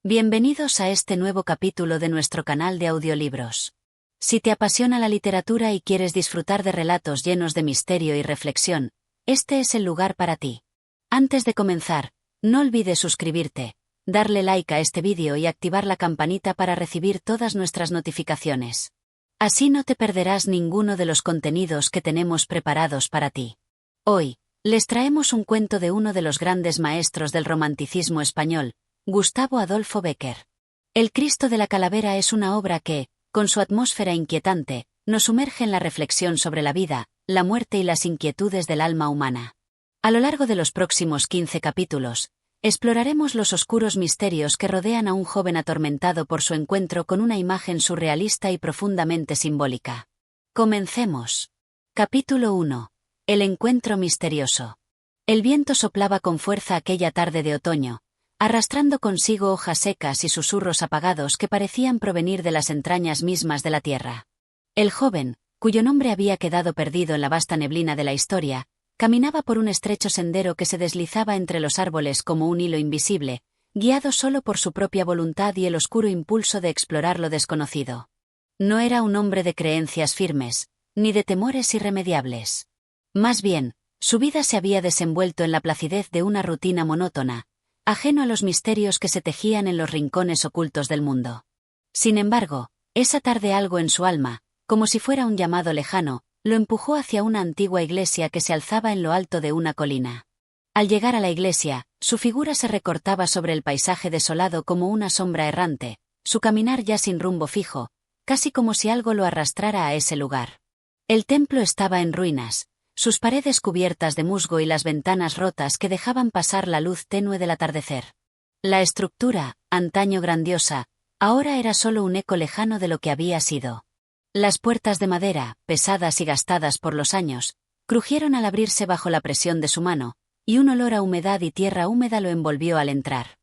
Bienvenidos a este nuevo capítulo de nuestro canal de audiolibros. Si te apasiona la literatura y quieres disfrutar de relatos llenos de misterio y reflexión, este es el lugar para ti. Antes de comenzar, no olvides suscribirte, darle like a este vídeo y activar la campanita para recibir todas nuestras notificaciones. Así no te perderás ninguno de los contenidos que tenemos preparados para ti. Hoy, les traemos un cuento de uno de los grandes maestros del romanticismo español, Gustavo Adolfo Bécquer. El Cristo de la Calavera es una obra que, con su atmósfera inquietante, nos sumerge en la reflexión sobre la vida, la muerte y las inquietudes del alma humana. A lo largo de los próximos 15 capítulos, exploraremos los oscuros misterios que rodean a un joven atormentado por su encuentro con una imagen surrealista y profundamente simbólica. Comencemos. Capítulo 1. El encuentro misterioso. El viento soplaba con fuerza aquella tarde de otoño, arrastrando consigo hojas secas y susurros apagados que parecían provenir de las entrañas mismas de la tierra. El joven, cuyo nombre había quedado perdido en la vasta neblina de la historia, caminaba por un estrecho sendero que se deslizaba entre los árboles como un hilo invisible, guiado solo por su propia voluntad y el oscuro impulso de explorar lo desconocido. No era un hombre de creencias firmes, ni de temores irremediables. Más bien, su vida se había desenvuelto en la placidez de una rutina monótona, ajeno a los misterios que se tejían en los rincones ocultos del mundo. Sin embargo, esa tarde algo en su alma, como si fuera un llamado lejano, lo empujó hacia una antigua iglesia que se alzaba en lo alto de una colina. Al llegar a la iglesia, su figura se recortaba sobre el paisaje desolado como una sombra errante, su caminar ya sin rumbo fijo, casi como si algo lo arrastrara a ese lugar. El templo estaba en ruinas, sus paredes cubiertas de musgo y las ventanas rotas que dejaban pasar la luz tenue del atardecer. La estructura, antaño grandiosa, ahora era solo un eco lejano de lo que había sido. Las puertas de madera, pesadas y gastadas por los años, crujieron al abrirse bajo la presión de su mano, y un olor a humedad y tierra húmeda lo envolvió al entrar.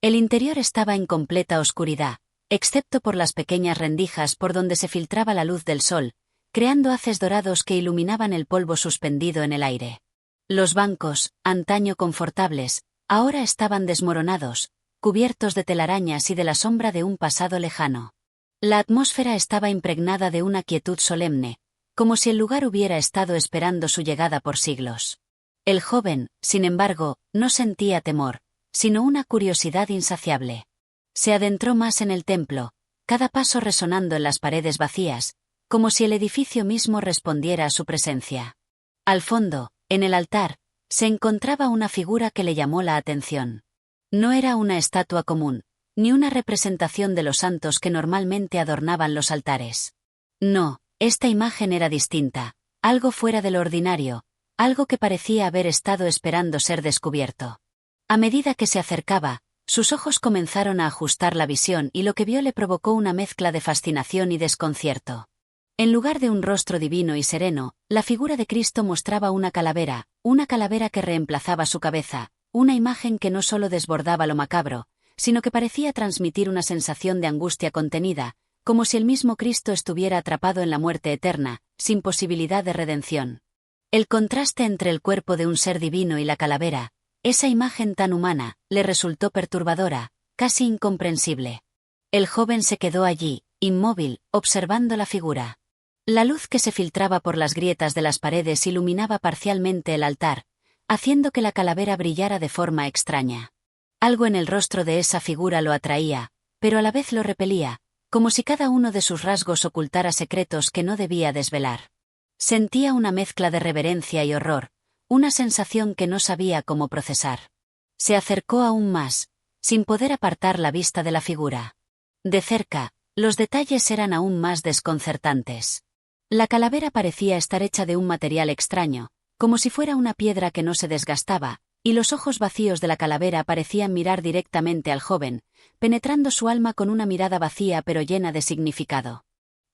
El interior estaba en completa oscuridad, excepto por las pequeñas rendijas por donde se filtraba la luz del sol, creando haces dorados que iluminaban el polvo suspendido en el aire. Los bancos, antaño confortables, ahora estaban desmoronados, cubiertos de telarañas y de la sombra de un pasado lejano. La atmósfera estaba impregnada de una quietud solemne, como si el lugar hubiera estado esperando su llegada por siglos. El joven, sin embargo, no sentía temor, sino una curiosidad insaciable. Se adentró más en el templo, cada paso resonando en las paredes vacías, como si el edificio mismo respondiera a su presencia. Al fondo, en el altar, se encontraba una figura que le llamó la atención. No era una estatua común, ni una representación de los santos que normalmente adornaban los altares. No, esta imagen era distinta, algo fuera de lo ordinario, algo que parecía haber estado esperando ser descubierto. A medida que se acercaba, sus ojos comenzaron a ajustar la visión y lo que vio le provocó una mezcla de fascinación y desconcierto. En lugar de un rostro divino y sereno, la figura de Cristo mostraba una calavera que reemplazaba su cabeza, una imagen que no solo desbordaba lo macabro, sino que parecía transmitir una sensación de angustia contenida, como si el mismo Cristo estuviera atrapado en la muerte eterna, sin posibilidad de redención. El contraste entre el cuerpo de un ser divino y la calavera, esa imagen tan humana, le resultó perturbadora, casi incomprensible. El joven se quedó allí, inmóvil, observando la figura. La luz que se filtraba por las grietas de las paredes iluminaba parcialmente el altar, haciendo que la calavera brillara de forma extraña. Algo en el rostro de esa figura lo atraía, pero a la vez lo repelía, como si cada uno de sus rasgos ocultara secretos que no debía desvelar. Sentía una mezcla de reverencia y horror, una sensación que no sabía cómo procesar. Se acercó aún más, sin poder apartar la vista de la figura. De cerca, los detalles eran aún más desconcertantes. La calavera parecía estar hecha de un material extraño, como si fuera una piedra que no se desgastaba, y los ojos vacíos de la calavera parecían mirar directamente al joven, penetrando su alma con una mirada vacía pero llena de significado.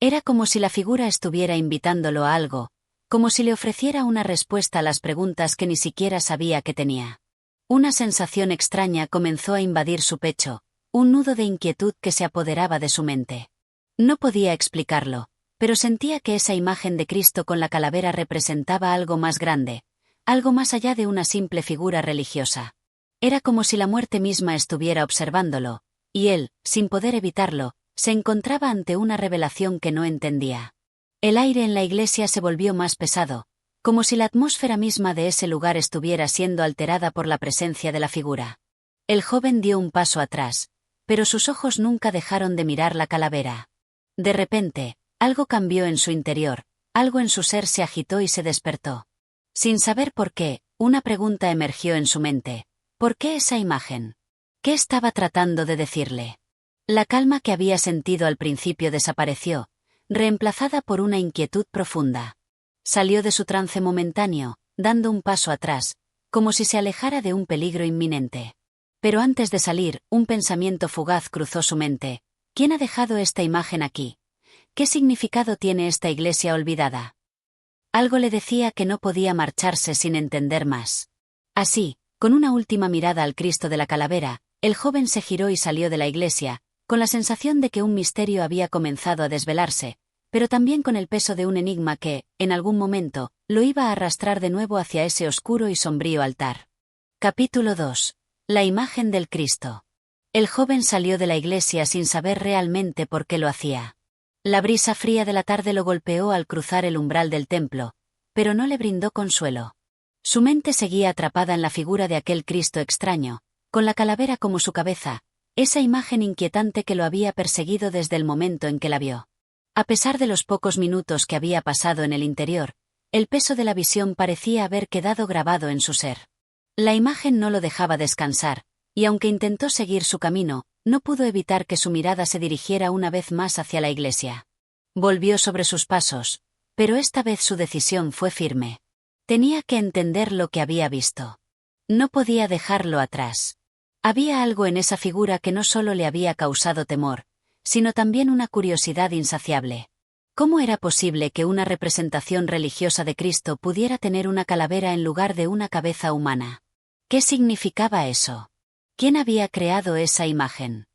Era como si la figura estuviera invitándolo a algo, como si le ofreciera una respuesta a las preguntas que ni siquiera sabía que tenía. Una sensación extraña comenzó a invadir su pecho, un nudo de inquietud que se apoderaba de su mente. No podía explicarlo, pero sentía que esa imagen de Cristo con la calavera representaba algo más grande, algo más allá de una simple figura religiosa. Era como si la muerte misma estuviera observándolo, y él, sin poder evitarlo, se encontraba ante una revelación que no entendía. El aire en la iglesia se volvió más pesado, como si la atmósfera misma de ese lugar estuviera siendo alterada por la presencia de la figura. El joven dio un paso atrás, pero sus ojos nunca dejaron de mirar la calavera. De repente, algo cambió en su interior, algo en su ser se agitó y se despertó. Sin saber por qué, una pregunta emergió en su mente. ¿Por qué esa imagen? ¿Qué estaba tratando de decirle? La calma que había sentido al principio desapareció, reemplazada por una inquietud profunda. Salió de su trance momentáneo, dando un paso atrás, como si se alejara de un peligro inminente. Pero antes de salir, un pensamiento fugaz cruzó su mente. ¿Quién ha dejado esta imagen aquí? ¿Qué significado tiene esta iglesia olvidada? Algo le decía que no podía marcharse sin entender más. Así, con una última mirada al Cristo de la calavera, el joven se giró y salió de la iglesia, con la sensación de que un misterio había comenzado a desvelarse, pero también con el peso de un enigma que, en algún momento, lo iba a arrastrar de nuevo hacia ese oscuro y sombrío altar. Capítulo 2. La imagen del Cristo. El joven salió de la iglesia sin saber realmente por qué lo hacía. La brisa fría de la tarde lo golpeó al cruzar el umbral del templo, pero no le brindó consuelo. Su mente seguía atrapada en la figura de aquel Cristo extraño, con la calavera como su cabeza, esa imagen inquietante que lo había perseguido desde el momento en que la vio. A pesar de los pocos minutos que había pasado en el interior, el peso de la visión parecía haber quedado grabado en su ser. La imagen no lo dejaba descansar, y aunque intentó seguir su camino, no pudo evitar que su mirada se dirigiera una vez más hacia la iglesia. Volvió sobre sus pasos, pero esta vez su decisión fue firme. Tenía que entender lo que había visto. No podía dejarlo atrás. Había algo en esa figura que no solo le había causado temor, sino también una curiosidad insaciable. ¿Cómo era posible que una representación religiosa de Cristo pudiera tener una calavera en lugar de una cabeza humana? ¿Qué significaba eso? ¿Quién había creado esa imagen?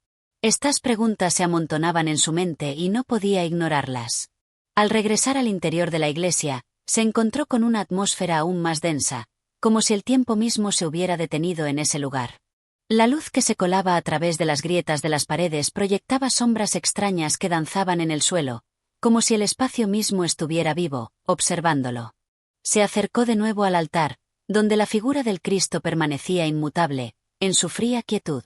Estas preguntas se amontonaban en su mente y no podía ignorarlas. Al regresar al interior de la iglesia, se encontró con una atmósfera aún más densa, como si el tiempo mismo se hubiera detenido en ese lugar. La luz que se colaba a través de las grietas de las paredes proyectaba sombras extrañas que danzaban en el suelo, como si el espacio mismo estuviera vivo, observándolo. Se acercó de nuevo al altar, donde la figura del Cristo permanecía inmutable, en su fría quietud.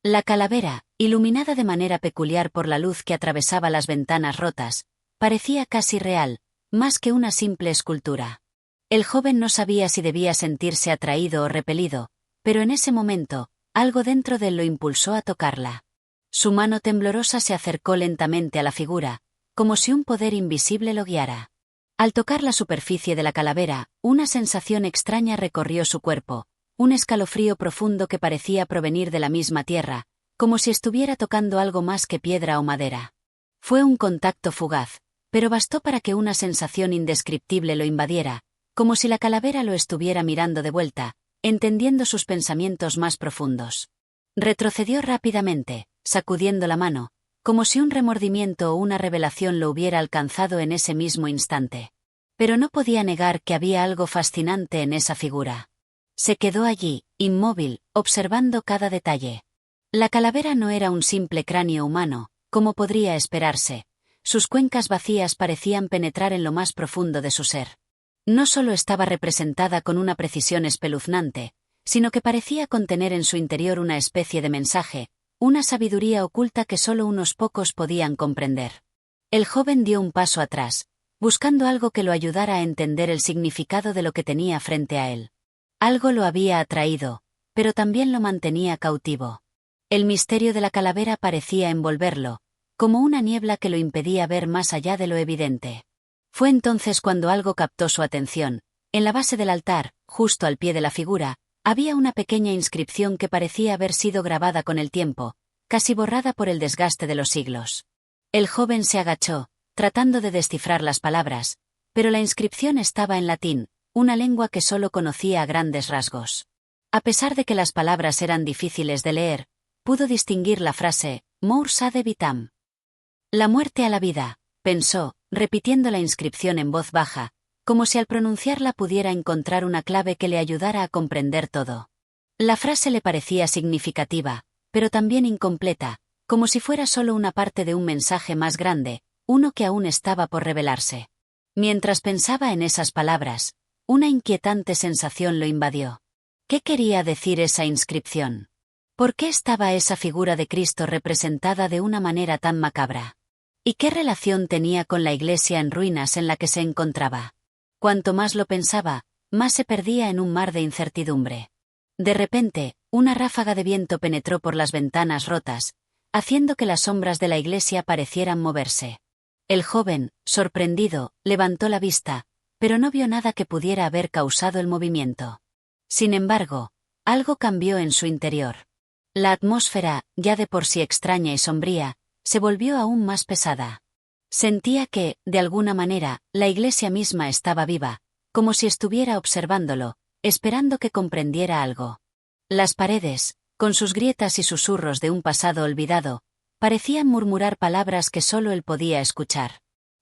La calavera, iluminada de manera peculiar por la luz que atravesaba las ventanas rotas, parecía casi real, más que una simple escultura. El joven no sabía si debía sentirse atraído o repelido, pero en ese momento, algo dentro de él lo impulsó a tocarla. Su mano temblorosa se acercó lentamente a la figura, como si un poder invisible lo guiara. Al tocar la superficie de la calavera, una sensación extraña recorrió su cuerpo, un escalofrío profundo que parecía provenir de la misma tierra, como si estuviera tocando algo más que piedra o madera. Fue un contacto fugaz, pero bastó para que una sensación indescriptible lo invadiera, como si la calavera lo estuviera mirando de vuelta, entendiendo sus pensamientos más profundos. Retrocedió rápidamente, sacudiendo la mano, como si un remordimiento o una revelación lo hubiera alcanzado en ese mismo instante. Pero no podía negar que había algo fascinante en esa figura. Se quedó allí, inmóvil, observando cada detalle. La calavera no era un simple cráneo humano, como podría esperarse. Sus cuencas vacías parecían penetrar en lo más profundo de su ser. No solo estaba representada con una precisión espeluznante, sino que parecía contener en su interior una especie de mensaje, una sabiduría oculta que solo unos pocos podían comprender. El joven dio un paso atrás, buscando algo que lo ayudara a entender el significado de lo que tenía frente a él. Algo lo había atraído, pero también lo mantenía cautivo. El misterio de la calavera parecía envolverlo, como una niebla que lo impedía ver más allá de lo evidente. Fue entonces cuando algo captó su atención. En la base del altar, justo al pie de la figura, había una pequeña inscripción que parecía haber sido grabada con el tiempo, casi borrada por el desgaste de los siglos. El joven se agachó, tratando de descifrar las palabras, pero la inscripción estaba en latín, una lengua que solo conocía a grandes rasgos. A pesar de que las palabras eran difíciles de leer, pudo distinguir la frase, Mors ad vitam. La muerte a la vida, pensó, repitiendo la inscripción en voz baja, como si al pronunciarla pudiera encontrar una clave que le ayudara a comprender todo. La frase le parecía significativa, pero también incompleta, como si fuera solo una parte de un mensaje más grande, uno que aún estaba por revelarse. Mientras pensaba en esas palabras, una inquietante sensación lo invadió. ¿Qué quería decir esa inscripción? ¿Por qué estaba esa figura de Cristo representada de una manera tan macabra? ¿Y qué relación tenía con la iglesia en ruinas en la que se encontraba? Cuanto más lo pensaba, más se perdía en un mar de incertidumbre. De repente, una ráfaga de viento penetró por las ventanas rotas, haciendo que las sombras de la iglesia parecieran moverse. El joven, sorprendido, levantó la vista, pero no vio nada que pudiera haber causado el movimiento. Sin embargo, algo cambió en su interior. La atmósfera, ya de por sí extraña y sombría, se volvió aún más pesada. Sentía que, de alguna manera, la iglesia misma estaba viva, como si estuviera observándolo, esperando que comprendiera algo. Las paredes, con sus grietas y susurros de un pasado olvidado, parecían murmurar palabras que solo él podía escuchar.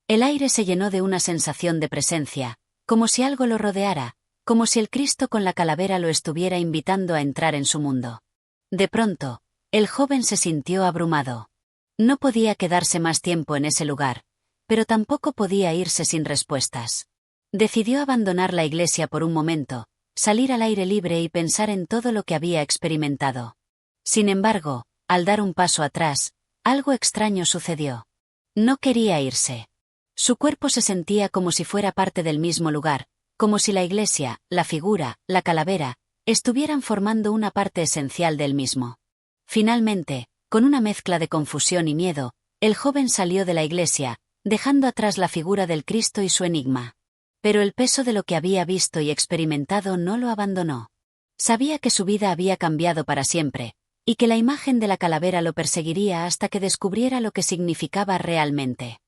El aire se llenó de una sensación de presencia, como si algo lo rodeara, como si el Cristo con la calavera lo estuviera invitando a entrar en su mundo. De pronto, el joven se sintió abrumado. No podía quedarse más tiempo en ese lugar, pero tampoco podía irse sin respuestas. Decidió abandonar la iglesia por un momento, salir al aire libre y pensar en todo lo que había experimentado. Sin embargo, al dar un paso atrás, algo extraño sucedió. No quería irse. Su cuerpo se sentía como si fuera parte del mismo lugar, como si la iglesia, la figura, la calavera, estuvieran formando una parte esencial del mismo. Finalmente, con una mezcla de confusión y miedo, el joven salió de la iglesia, dejando atrás la figura del Cristo y su enigma. Pero el peso de lo que había visto y experimentado no lo abandonó. Sabía que su vida había cambiado para siempre, y que la imagen de la calavera lo perseguiría hasta que descubriera lo que significaba realmente.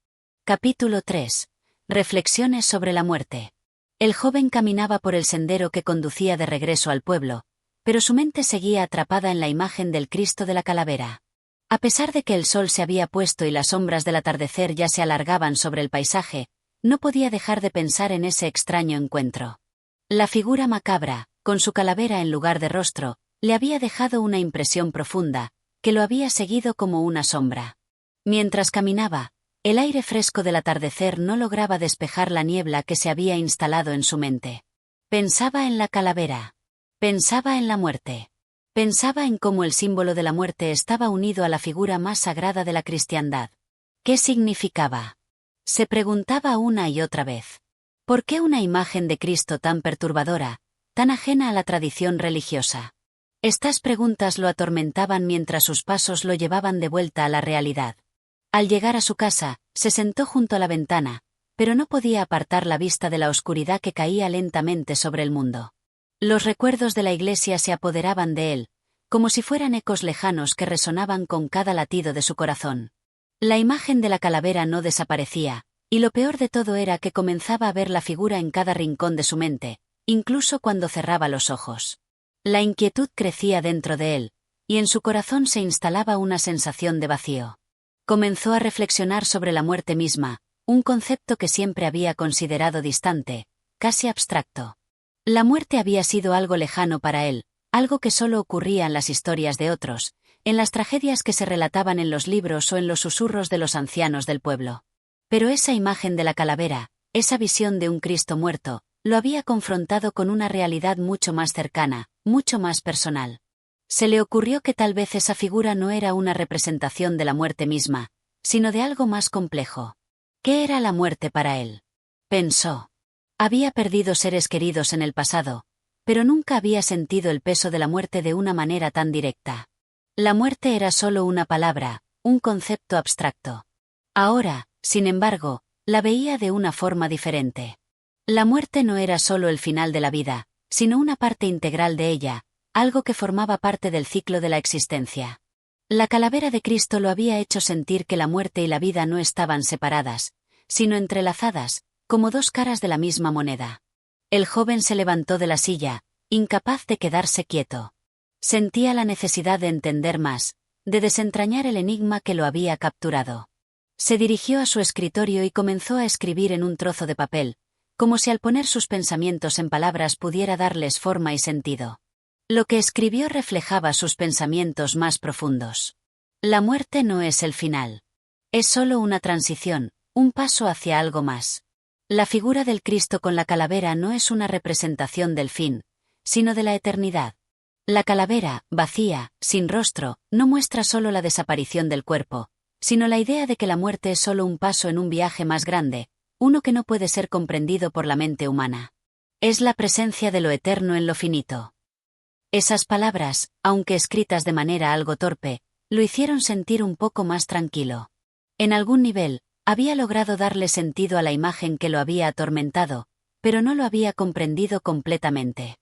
Capítulo 3. Reflexiones sobre la muerte. El joven caminaba por el sendero que conducía de regreso al pueblo, pero su mente seguía atrapada en la imagen del Cristo de la calavera. A pesar de que el sol se había puesto y las sombras del atardecer ya se alargaban sobre el paisaje, no podía dejar de pensar en ese extraño encuentro. La figura macabra, con su calavera en lugar de rostro, le había dejado una impresión profunda, que lo había seguido como una sombra. Mientras caminaba, el aire fresco del atardecer no lograba despejar la niebla que se había instalado en su mente. Pensaba en la calavera. Pensaba en la muerte. Pensaba en cómo el símbolo de la muerte estaba unido a la figura más sagrada de la cristiandad. ¿Qué significaba? Se preguntaba una y otra vez. ¿Por qué una imagen de Cristo tan perturbadora, tan ajena a la tradición religiosa? Estas preguntas lo atormentaban mientras sus pasos lo llevaban de vuelta a la realidad. Al llegar a su casa, se sentó junto a la ventana, pero no podía apartar la vista de la oscuridad que caía lentamente sobre el mundo. Los recuerdos de la iglesia se apoderaban de él, como si fueran ecos lejanos que resonaban con cada latido de su corazón. La imagen de la calavera no desaparecía, y lo peor de todo era que comenzaba a ver la figura en cada rincón de su mente, incluso cuando cerraba los ojos. La inquietud crecía dentro de él, y en su corazón se instalaba una sensación de vacío. Comenzó a reflexionar sobre la muerte misma, un concepto que siempre había considerado distante, casi abstracto. La muerte había sido algo lejano para él, algo que solo ocurría en las historias de otros, en las tragedias que se relataban en los libros o en los susurros de los ancianos del pueblo. Pero esa imagen de la calavera, esa visión de un Cristo muerto, lo había confrontado con una realidad mucho más cercana, mucho más personal. Se le ocurrió que tal vez esa figura no era una representación de la muerte misma, sino de algo más complejo. ¿Qué era la muerte para él? Pensó. Había perdido seres queridos en el pasado, pero nunca había sentido el peso de la muerte de una manera tan directa. La muerte era solo una palabra, un concepto abstracto. Ahora, sin embargo, la veía de una forma diferente. La muerte no era solo el final de la vida, sino una parte integral de ella, algo que formaba parte del ciclo de la existencia. La calavera de Cristo lo había hecho sentir que la muerte y la vida no estaban separadas, sino entrelazadas, como dos caras de la misma moneda. El joven se levantó de la silla, incapaz de quedarse quieto. Sentía la necesidad de entender más, de desentrañar el enigma que lo había capturado. Se dirigió a su escritorio y comenzó a escribir en un trozo de papel, como si al poner sus pensamientos en palabras pudiera darles forma y sentido. Lo que escribió reflejaba sus pensamientos más profundos. La muerte no es el final. Es solo una transición, un paso hacia algo más. La figura del Cristo con la calavera no es una representación del fin, sino de la eternidad. La calavera, vacía, sin rostro, no muestra solo la desaparición del cuerpo, sino la idea de que la muerte es solo un paso en un viaje más grande, uno que no puede ser comprendido por la mente humana. Es la presencia de lo eterno en lo finito. Esas palabras, aunque escritas de manera algo torpe, lo hicieron sentir un poco más tranquilo. En algún nivel, había logrado darle sentido a la imagen que lo había atormentado, pero no lo había comprendido completamente.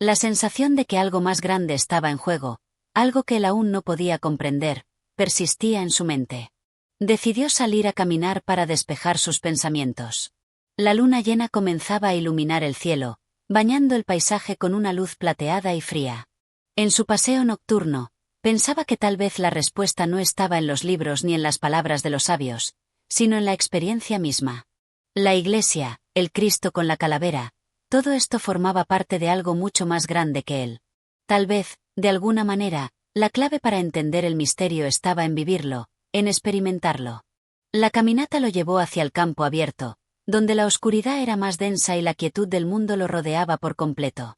La sensación de que algo más grande estaba en juego, algo que él aún no podía comprender, persistía en su mente. Decidió salir a caminar para despejar sus pensamientos. La luna llena comenzaba a iluminar el cielo, bañando el paisaje con una luz plateada y fría. En su paseo nocturno, pensaba que tal vez la respuesta no estaba en los libros ni en las palabras de los sabios, sino en la experiencia misma. La iglesia, el Cristo con la calavera, todo esto formaba parte de algo mucho más grande que él. Tal vez, de alguna manera, la clave para entender el misterio estaba en vivirlo, en experimentarlo. La caminata lo llevó hacia el campo abierto, donde la oscuridad era más densa y la quietud del mundo lo rodeaba por completo.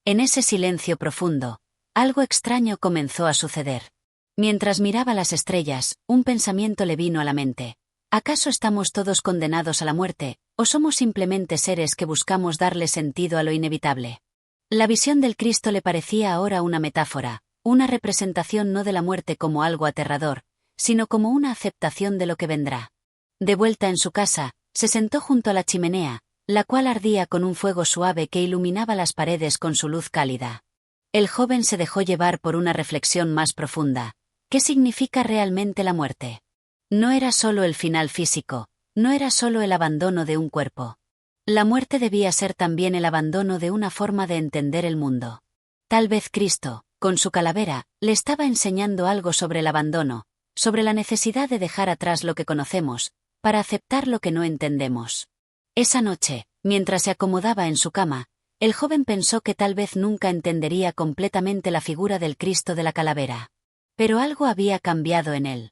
En ese silencio profundo, algo extraño comenzó a suceder. Mientras miraba las estrellas, un pensamiento le vino a la mente. ¿Acaso estamos todos condenados a la muerte, o somos simplemente seres que buscamos darle sentido a lo inevitable? La visión del Cristo le parecía ahora una metáfora, una representación no de la muerte como algo aterrador, sino como una aceptación de lo que vendrá. De vuelta en su casa, se sentó junto a la chimenea, la cual ardía con un fuego suave que iluminaba las paredes con su luz cálida. El joven se dejó llevar por una reflexión más profunda. ¿Qué significa realmente la muerte? No era solo el final físico, no era solo el abandono de un cuerpo. La muerte debía ser también el abandono de una forma de entender el mundo. Tal vez Cristo, con su calavera, le estaba enseñando algo sobre el abandono, sobre la necesidad de dejar atrás lo que conocemos, para aceptar lo que no entendemos. Esa noche, mientras se acomodaba en su cama, el joven pensó que tal vez nunca entendería completamente la figura del Cristo de la calavera. Pero algo había cambiado en él.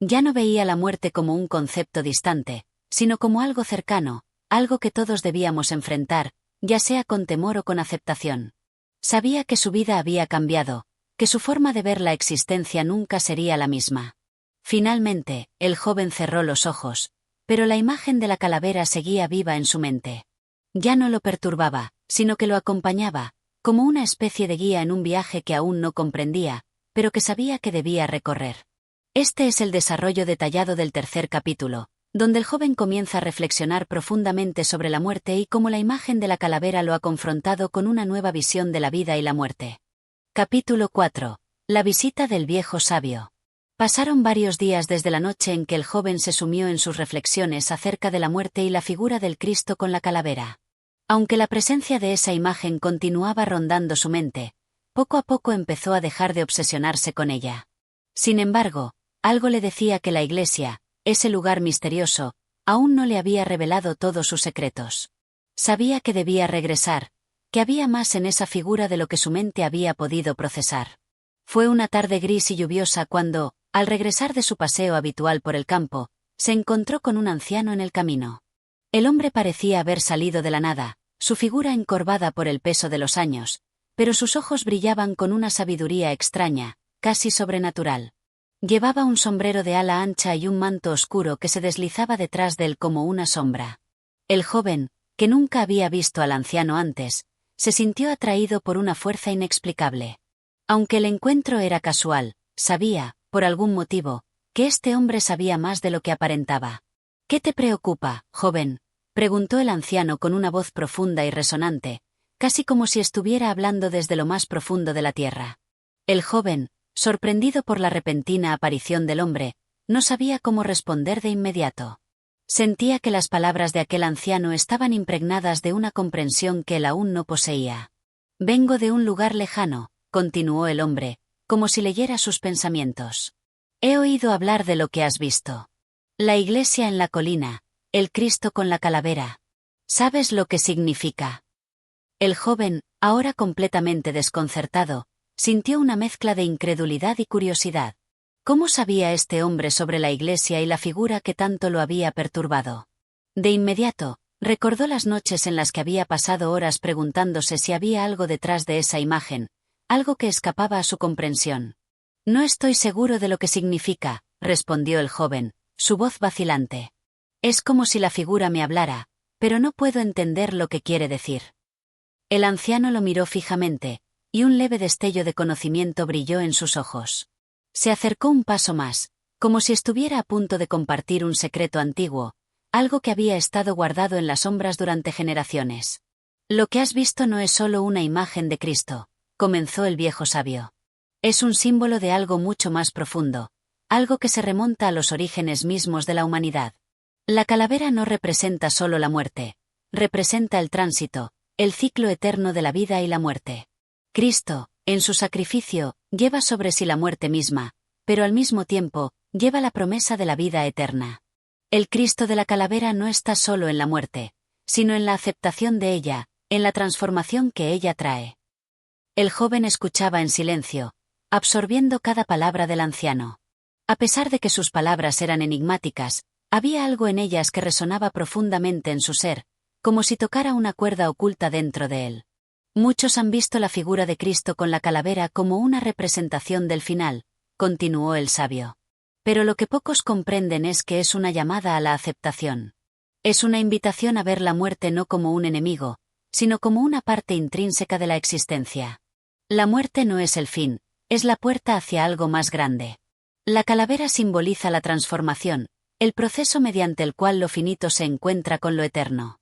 Ya no veía la muerte como un concepto distante, sino como algo cercano, algo que todos debíamos enfrentar, ya sea con temor o con aceptación. Sabía que su vida había cambiado, que su forma de ver la existencia nunca sería la misma. Finalmente, el joven cerró los ojos, pero la imagen de la calavera seguía viva en su mente. Ya no lo perturbaba, sino que lo acompañaba, como una especie de guía en un viaje que aún no comprendía, pero que sabía que debía recorrer. Este es el desarrollo detallado del tercer capítulo, donde el joven comienza a reflexionar profundamente sobre la muerte y cómo la imagen de la calavera lo ha confrontado con una nueva visión de la vida y la muerte. Capítulo 4. La visita del viejo sabio. Pasaron varios días desde la noche en que el joven se sumió en sus reflexiones acerca de la muerte y la figura del Cristo con la calavera. Aunque la presencia de esa imagen continuaba rondando su mente, poco a poco empezó a dejar de obsesionarse con ella. Sin embargo, algo le decía que la iglesia, ese lugar misterioso, aún no le había revelado todos sus secretos. Sabía que debía regresar, que había más en esa figura de lo que su mente había podido procesar. Fue una tarde gris y lluviosa cuando, al regresar de su paseo habitual por el campo, se encontró con un anciano en el camino. El hombre parecía haber salido de la nada, su figura encorvada por el peso de los años, pero sus ojos brillaban con una sabiduría extraña, casi sobrenatural. Llevaba un sombrero de ala ancha y un manto oscuro que se deslizaba detrás de él como una sombra. El joven, que nunca había visto al anciano antes, se sintió atraído por una fuerza inexplicable. Aunque el encuentro era casual, sabía, por algún motivo, que este hombre sabía más de lo que aparentaba. ¿Qué te preocupa, joven?, preguntó el anciano con una voz profunda y resonante, casi como si estuviera hablando desde lo más profundo de la tierra. El joven, sorprendido por la repentina aparición del hombre, no sabía cómo responder de inmediato. Sentía que las palabras de aquel anciano estaban impregnadas de una comprensión que él aún no poseía. Vengo de un lugar lejano, continuó el hombre, como si leyera sus pensamientos. He oído hablar de lo que has visto. La iglesia en la colina, el Cristo con la calavera. ¿Sabes lo que significa? El joven, ahora completamente desconcertado, sintió una mezcla de incredulidad y curiosidad. ¿Cómo sabía este hombre sobre la iglesia y la figura que tanto lo había perturbado? De inmediato, recordó las noches en las que había pasado horas preguntándose si había algo detrás de esa imagen, algo que escapaba a su comprensión. No estoy seguro de lo que significa, respondió el joven, su voz vacilante. Es como si la figura me hablara, pero no puedo entender lo que quiere decir. El anciano lo miró fijamente, y un leve destello de conocimiento brilló en sus ojos. Se acercó un paso más, como si estuviera a punto de compartir un secreto antiguo, algo que había estado guardado en las sombras durante generaciones. Lo que has visto no es solo una imagen de Cristo, comenzó el viejo sabio. Es un símbolo de algo mucho más profundo, algo que se remonta a los orígenes mismos de la humanidad. La calavera no representa solo la muerte, representa el tránsito, el ciclo eterno de la vida y la muerte. Cristo, en su sacrificio, lleva sobre sí la muerte misma, pero al mismo tiempo, lleva la promesa de la vida eterna. El Cristo de la calavera no está solo en la muerte, sino en la aceptación de ella, en la transformación que ella trae. El joven escuchaba en silencio, absorbiendo cada palabra del anciano. A pesar de que sus palabras eran enigmáticas, había algo en ellas que resonaba profundamente en su ser, como si tocara una cuerda oculta dentro de él. Muchos han visto la figura de Cristo con la calavera como una representación del final, continuó el sabio. Pero lo que pocos comprenden es que es una llamada a la aceptación. Es una invitación a ver la muerte no como un enemigo, sino como una parte intrínseca de la existencia. La muerte no es el fin, es la puerta hacia algo más grande. La calavera simboliza la transformación, el proceso mediante el cual lo finito se encuentra con lo eterno.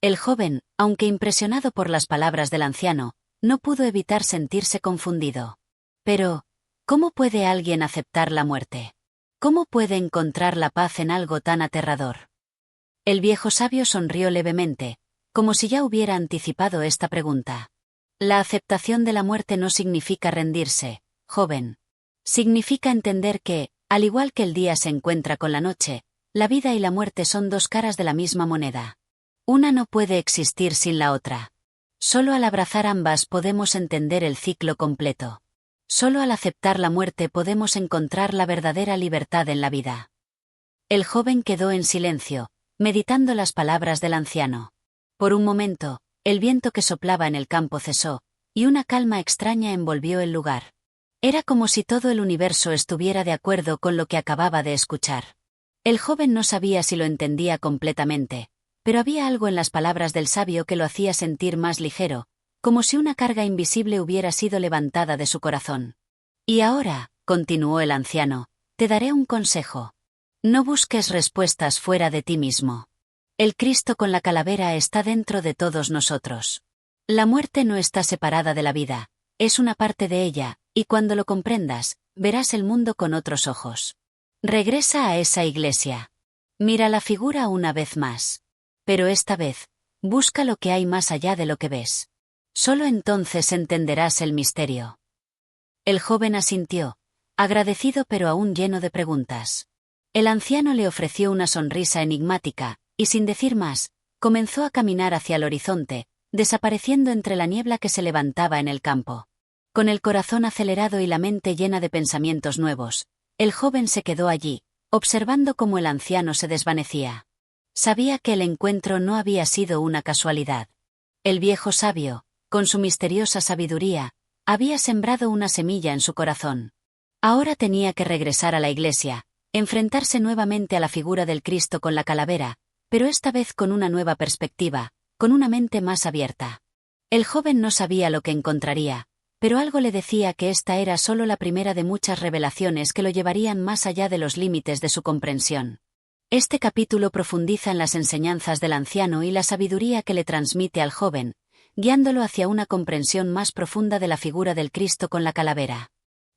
El joven, aunque impresionado por las palabras del anciano, no pudo evitar sentirse confundido. Pero, ¿cómo puede alguien aceptar la muerte? ¿Cómo puede encontrar la paz en algo tan aterrador? El viejo sabio sonrió levemente, como si ya hubiera anticipado esta pregunta. La aceptación de la muerte no significa rendirse, joven. Significa entender que, al igual que el día se encuentra con la noche, la vida y la muerte son dos caras de la misma moneda. Una no puede existir sin la otra. Solo al abrazar ambas podemos entender el ciclo completo. Solo al aceptar la muerte podemos encontrar la verdadera libertad en la vida. El joven quedó en silencio, meditando las palabras del anciano. Por un momento, el viento que soplaba en el campo cesó, y una calma extraña envolvió el lugar. Era como si todo el universo estuviera de acuerdo con lo que acababa de escuchar. El joven no sabía si lo entendía completamente, pero había algo en las palabras del sabio que lo hacía sentir más ligero, como si una carga invisible hubiera sido levantada de su corazón. Y ahora, continuó el anciano, te daré un consejo. No busques respuestas fuera de ti mismo. El Cristo con la calavera está dentro de todos nosotros. La muerte no está separada de la vida, es una parte de ella, y cuando lo comprendas, verás el mundo con otros ojos. Regresa a esa iglesia. Mira la figura una vez más. Pero esta vez, busca lo que hay más allá de lo que ves. Solo entonces entenderás el misterio. El joven asintió, agradecido pero aún lleno de preguntas. El anciano le ofreció una sonrisa enigmática, y sin decir más, comenzó a caminar hacia el horizonte, desapareciendo entre la niebla que se levantaba en el campo. Con el corazón acelerado y la mente llena de pensamientos nuevos, el joven se quedó allí, observando cómo el anciano se desvanecía. Sabía que el encuentro no había sido una casualidad. El viejo sabio, con su misteriosa sabiduría, había sembrado una semilla en su corazón. Ahora tenía que regresar a la iglesia, enfrentarse nuevamente a la figura del Cristo con la calavera, pero esta vez con una nueva perspectiva, con una mente más abierta. El joven no sabía lo que encontraría, pero algo le decía que esta era solo la primera de muchas revelaciones que lo llevarían más allá de los límites de su comprensión. Este capítulo profundiza en las enseñanzas del anciano y la sabiduría que le transmite al joven, guiándolo hacia una comprensión más profunda de la figura del Cristo con la calavera.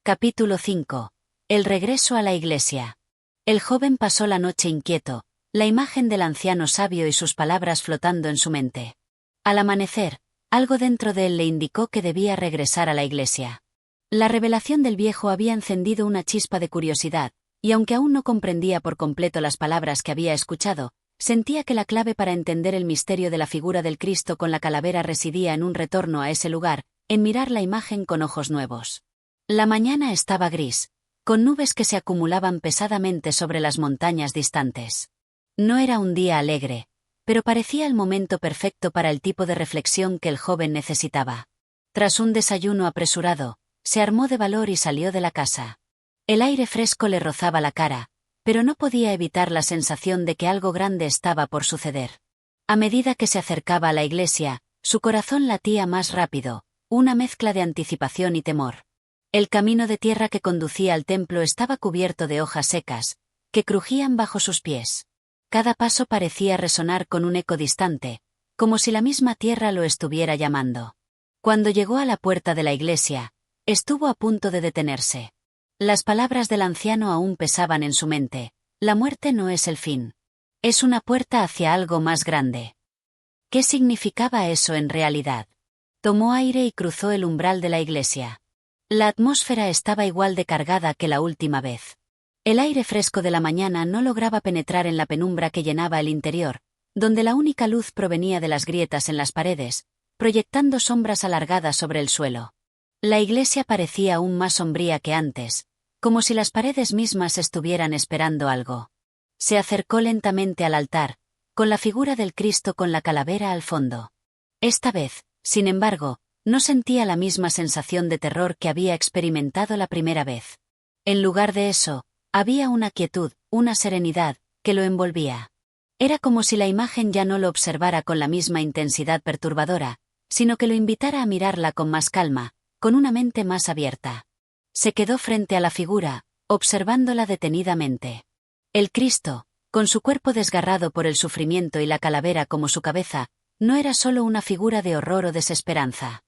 Capítulo 5. El regreso a la iglesia. El joven pasó la noche inquieto, la imagen del anciano sabio y sus palabras flotando en su mente. Al amanecer, algo dentro de él le indicó que debía regresar a la iglesia. La revelación del viejo había encendido una chispa de curiosidad, y aunque aún no comprendía por completo las palabras que había escuchado, sentía que la clave para entender el misterio de la figura del Cristo con la calavera residía en un retorno a ese lugar, en mirar la imagen con ojos nuevos. La mañana estaba gris, con nubes que se acumulaban pesadamente sobre las montañas distantes. No era un día alegre, pero parecía el momento perfecto para el tipo de reflexión que el joven necesitaba. Tras un desayuno apresurado, se armó de valor y salió de la casa. El aire fresco le rozaba la cara, pero no podía evitar la sensación de que algo grande estaba por suceder. A medida que se acercaba a la iglesia, su corazón latía más rápido, una mezcla de anticipación y temor. El camino de tierra que conducía al templo estaba cubierto de hojas secas, que crujían bajo sus pies. Cada paso parecía resonar con un eco distante, como si la misma tierra lo estuviera llamando. Cuando llegó a la puerta de la iglesia, estuvo a punto de detenerse. Las palabras del anciano aún pesaban en su mente: la muerte no es el fin. Es una puerta hacia algo más grande. ¿Qué significaba eso en realidad? Tomó aire y cruzó el umbral de la iglesia. La atmósfera estaba igual de cargada que la última vez. El aire fresco de la mañana no lograba penetrar en la penumbra que llenaba el interior, donde la única luz provenía de las grietas en las paredes, proyectando sombras alargadas sobre el suelo. La iglesia parecía aún más sombría que antes, como si las paredes mismas estuvieran esperando algo. Se acercó lentamente al altar, con la figura del Cristo con la calavera al fondo. Esta vez, sin embargo, no sentía la misma sensación de terror que había experimentado la primera vez. En lugar de eso, había una quietud, una serenidad, que lo envolvía. Era como si la imagen ya no lo observara con la misma intensidad perturbadora, sino que lo invitara a mirarla con más calma, con una mente más abierta. Se quedó frente a la figura, observándola detenidamente. El Cristo, con su cuerpo desgarrado por el sufrimiento y la calavera como su cabeza, no era solo una figura de horror o desesperanza.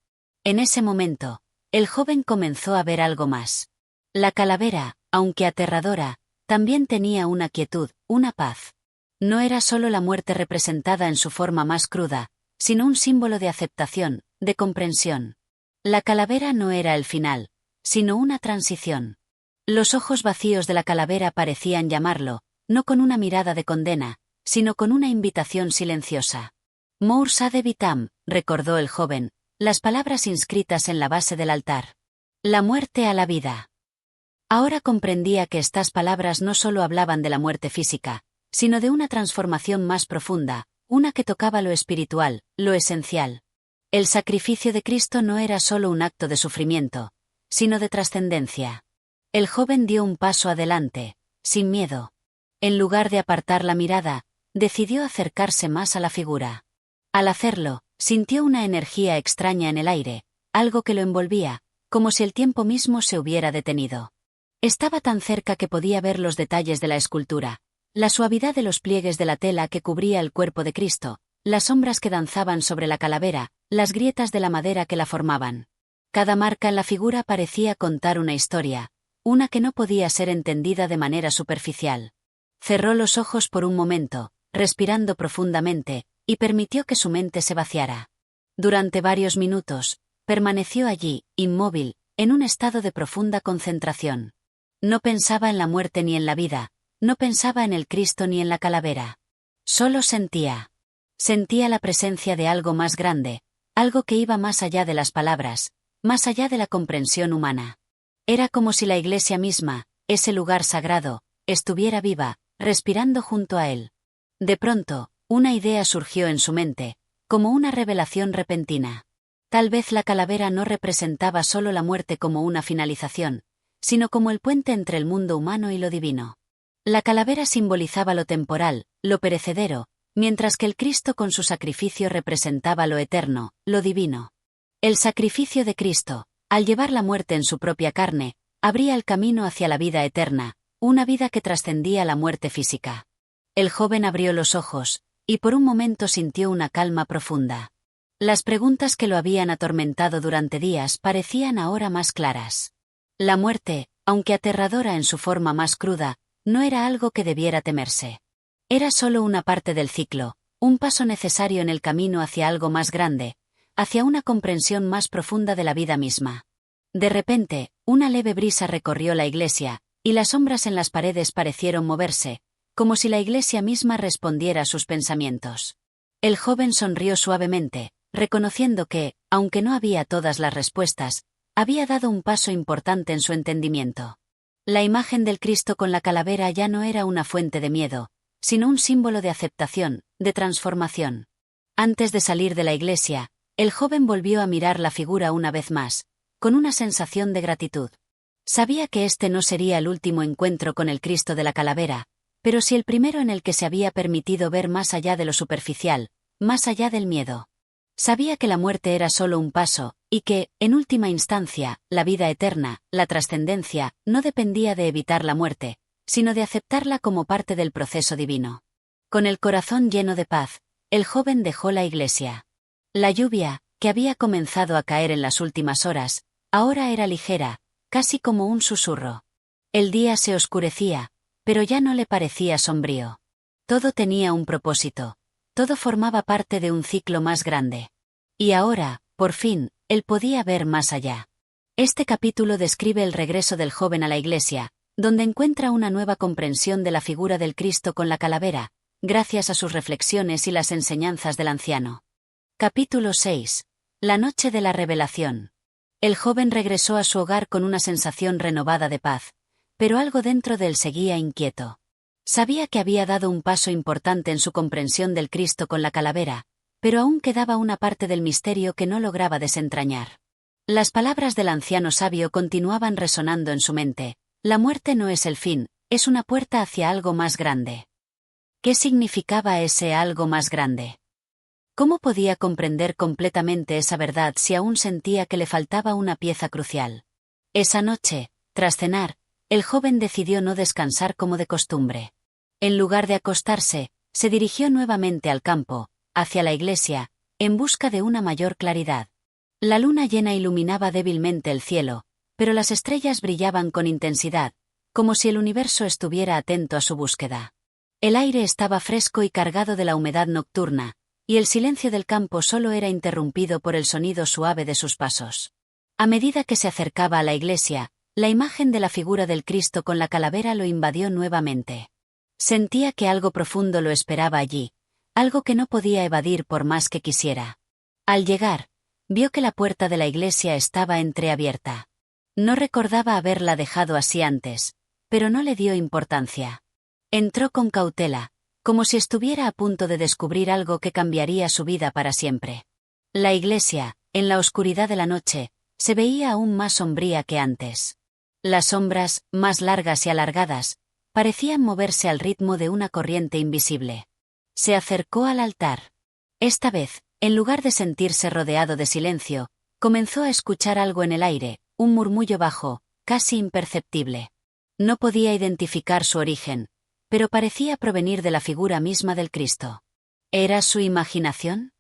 En ese momento, el joven comenzó a ver algo más. La calavera, aunque aterradora, también tenía una quietud, una paz. No era solo la muerte representada en su forma más cruda, sino un símbolo de aceptación, de comprensión. La calavera no era el final, sino una transición. Los ojos vacíos de la calavera parecían llamarlo, no con una mirada de condena, sino con una invitación silenciosa. Mour Sade Vitam, recordó el joven, las palabras inscritas en la base del altar. La muerte a la vida. Ahora comprendía que estas palabras no solo hablaban de la muerte física, sino de una transformación más profunda, una que tocaba lo espiritual, lo esencial. El sacrificio de Cristo no era solo un acto de sufrimiento, sino de trascendencia. El joven dio un paso adelante, sin miedo. En lugar de apartar la mirada, decidió acercarse más a la figura. Al hacerlo, sintió una energía extraña en el aire, algo que lo envolvía, como si el tiempo mismo se hubiera detenido. Estaba tan cerca que podía ver los detalles de la escultura, la suavidad de los pliegues de la tela que cubría el cuerpo de Cristo, las sombras que danzaban sobre la calavera, las grietas de la madera que la formaban. Cada marca en la figura parecía contar una historia, una que no podía ser entendida de manera superficial. Cerró los ojos por un momento, respirando profundamente, y permitió que su mente se vaciara. Durante varios minutos, permaneció allí, inmóvil, en un estado de profunda concentración. No pensaba en la muerte ni en la vida, no pensaba en el Cristo ni en la calavera. Solo sentía. Sentía la presencia de algo más grande, algo que iba más allá de las palabras, más allá de la comprensión humana. Era como si la iglesia misma, ese lugar sagrado, estuviera viva, respirando junto a él. De pronto, una idea surgió en su mente, como una revelación repentina. Tal vez la calavera no representaba solo la muerte como una finalización, sino como el puente entre el mundo humano y lo divino. La calavera simbolizaba lo temporal, lo perecedero, mientras que el Cristo con su sacrificio representaba lo eterno, lo divino. El sacrificio de Cristo, al llevar la muerte en su propia carne, abría el camino hacia la vida eterna, una vida que trascendía la muerte física. El joven abrió los ojos, y por un momento sintió una calma profunda. Las preguntas que lo habían atormentado durante días parecían ahora más claras. La muerte, aunque aterradora en su forma más cruda, no era algo que debiera temerse. Era solo una parte del ciclo, un paso necesario en el camino hacia algo más grande, hacia una comprensión más profunda de la vida misma. De repente, una leve brisa recorrió la iglesia, y las sombras en las paredes parecieron moverse, como si la iglesia misma respondiera a sus pensamientos. El joven sonrió suavemente, reconociendo que, aunque no había todas las respuestas, había dado un paso importante en su entendimiento. La imagen del Cristo con la calavera ya no era una fuente de miedo, sino un símbolo de aceptación, de transformación. Antes de salir de la iglesia, el joven volvió a mirar la figura una vez más, con una sensación de gratitud. Sabía que este no sería el último encuentro con el Cristo de la calavera, pero sí el primero en el que se había permitido ver más allá de lo superficial, más allá del miedo. Sabía que la muerte era solo un paso, y que, en última instancia, la vida eterna, la trascendencia, no dependía de evitar la muerte, sino de aceptarla como parte del proceso divino. Con el corazón lleno de paz, el joven dejó la iglesia. La lluvia, que había comenzado a caer en las últimas horas, ahora era ligera, casi como un susurro. El día se oscurecía, pero ya no le parecía sombrío. Todo tenía un propósito. Todo formaba parte de un ciclo más grande. Y ahora, por fin, él podía ver más allá. Este capítulo describe el regreso del joven a la iglesia, donde encuentra una nueva comprensión de la figura del Cristo con la calavera, gracias a sus reflexiones y las enseñanzas del anciano. Capítulo 6. La noche de la revelación. El joven regresó a su hogar con una sensación renovada de paz, pero algo dentro de él seguía inquieto. Sabía que había dado un paso importante en su comprensión del Cristo con la calavera, pero aún quedaba una parte del misterio que no lograba desentrañar. Las palabras del anciano sabio continuaban resonando en su mente: la muerte no es el fin, es una puerta hacia algo más grande. ¿Qué significaba ese algo más grande? ¿Cómo podía comprender completamente esa verdad si aún sentía que le faltaba una pieza crucial? Esa noche, tras cenar, el joven decidió no descansar como de costumbre. En lugar de acostarse, se dirigió nuevamente al campo, hacia la iglesia, en busca de una mayor claridad. La luna llena iluminaba débilmente el cielo, pero las estrellas brillaban con intensidad, como si el universo estuviera atento a su búsqueda. El aire estaba fresco y cargado de la humedad nocturna, y el silencio del campo solo era interrumpido por el sonido suave de sus pasos. A medida que se acercaba a la iglesia, la imagen de la figura del Cristo con la calavera lo invadió nuevamente. Sentía que algo profundo lo esperaba allí, algo que no podía evadir por más que quisiera. Al llegar, vio que la puerta de la iglesia estaba entreabierta. No recordaba haberla dejado así antes, pero no le dio importancia. Entró con cautela, como si estuviera a punto de descubrir algo que cambiaría su vida para siempre. La iglesia, en la oscuridad de la noche, se veía aún más sombría que antes. Las sombras, más largas y alargadas, parecían moverse al ritmo de una corriente invisible. Se acercó al altar. Esta vez, en lugar de sentirse rodeado de silencio, comenzó a escuchar algo en el aire, un murmullo bajo, casi imperceptible. No podía identificar su origen, pero parecía provenir de la figura misma del Cristo. ¿Era su imaginación?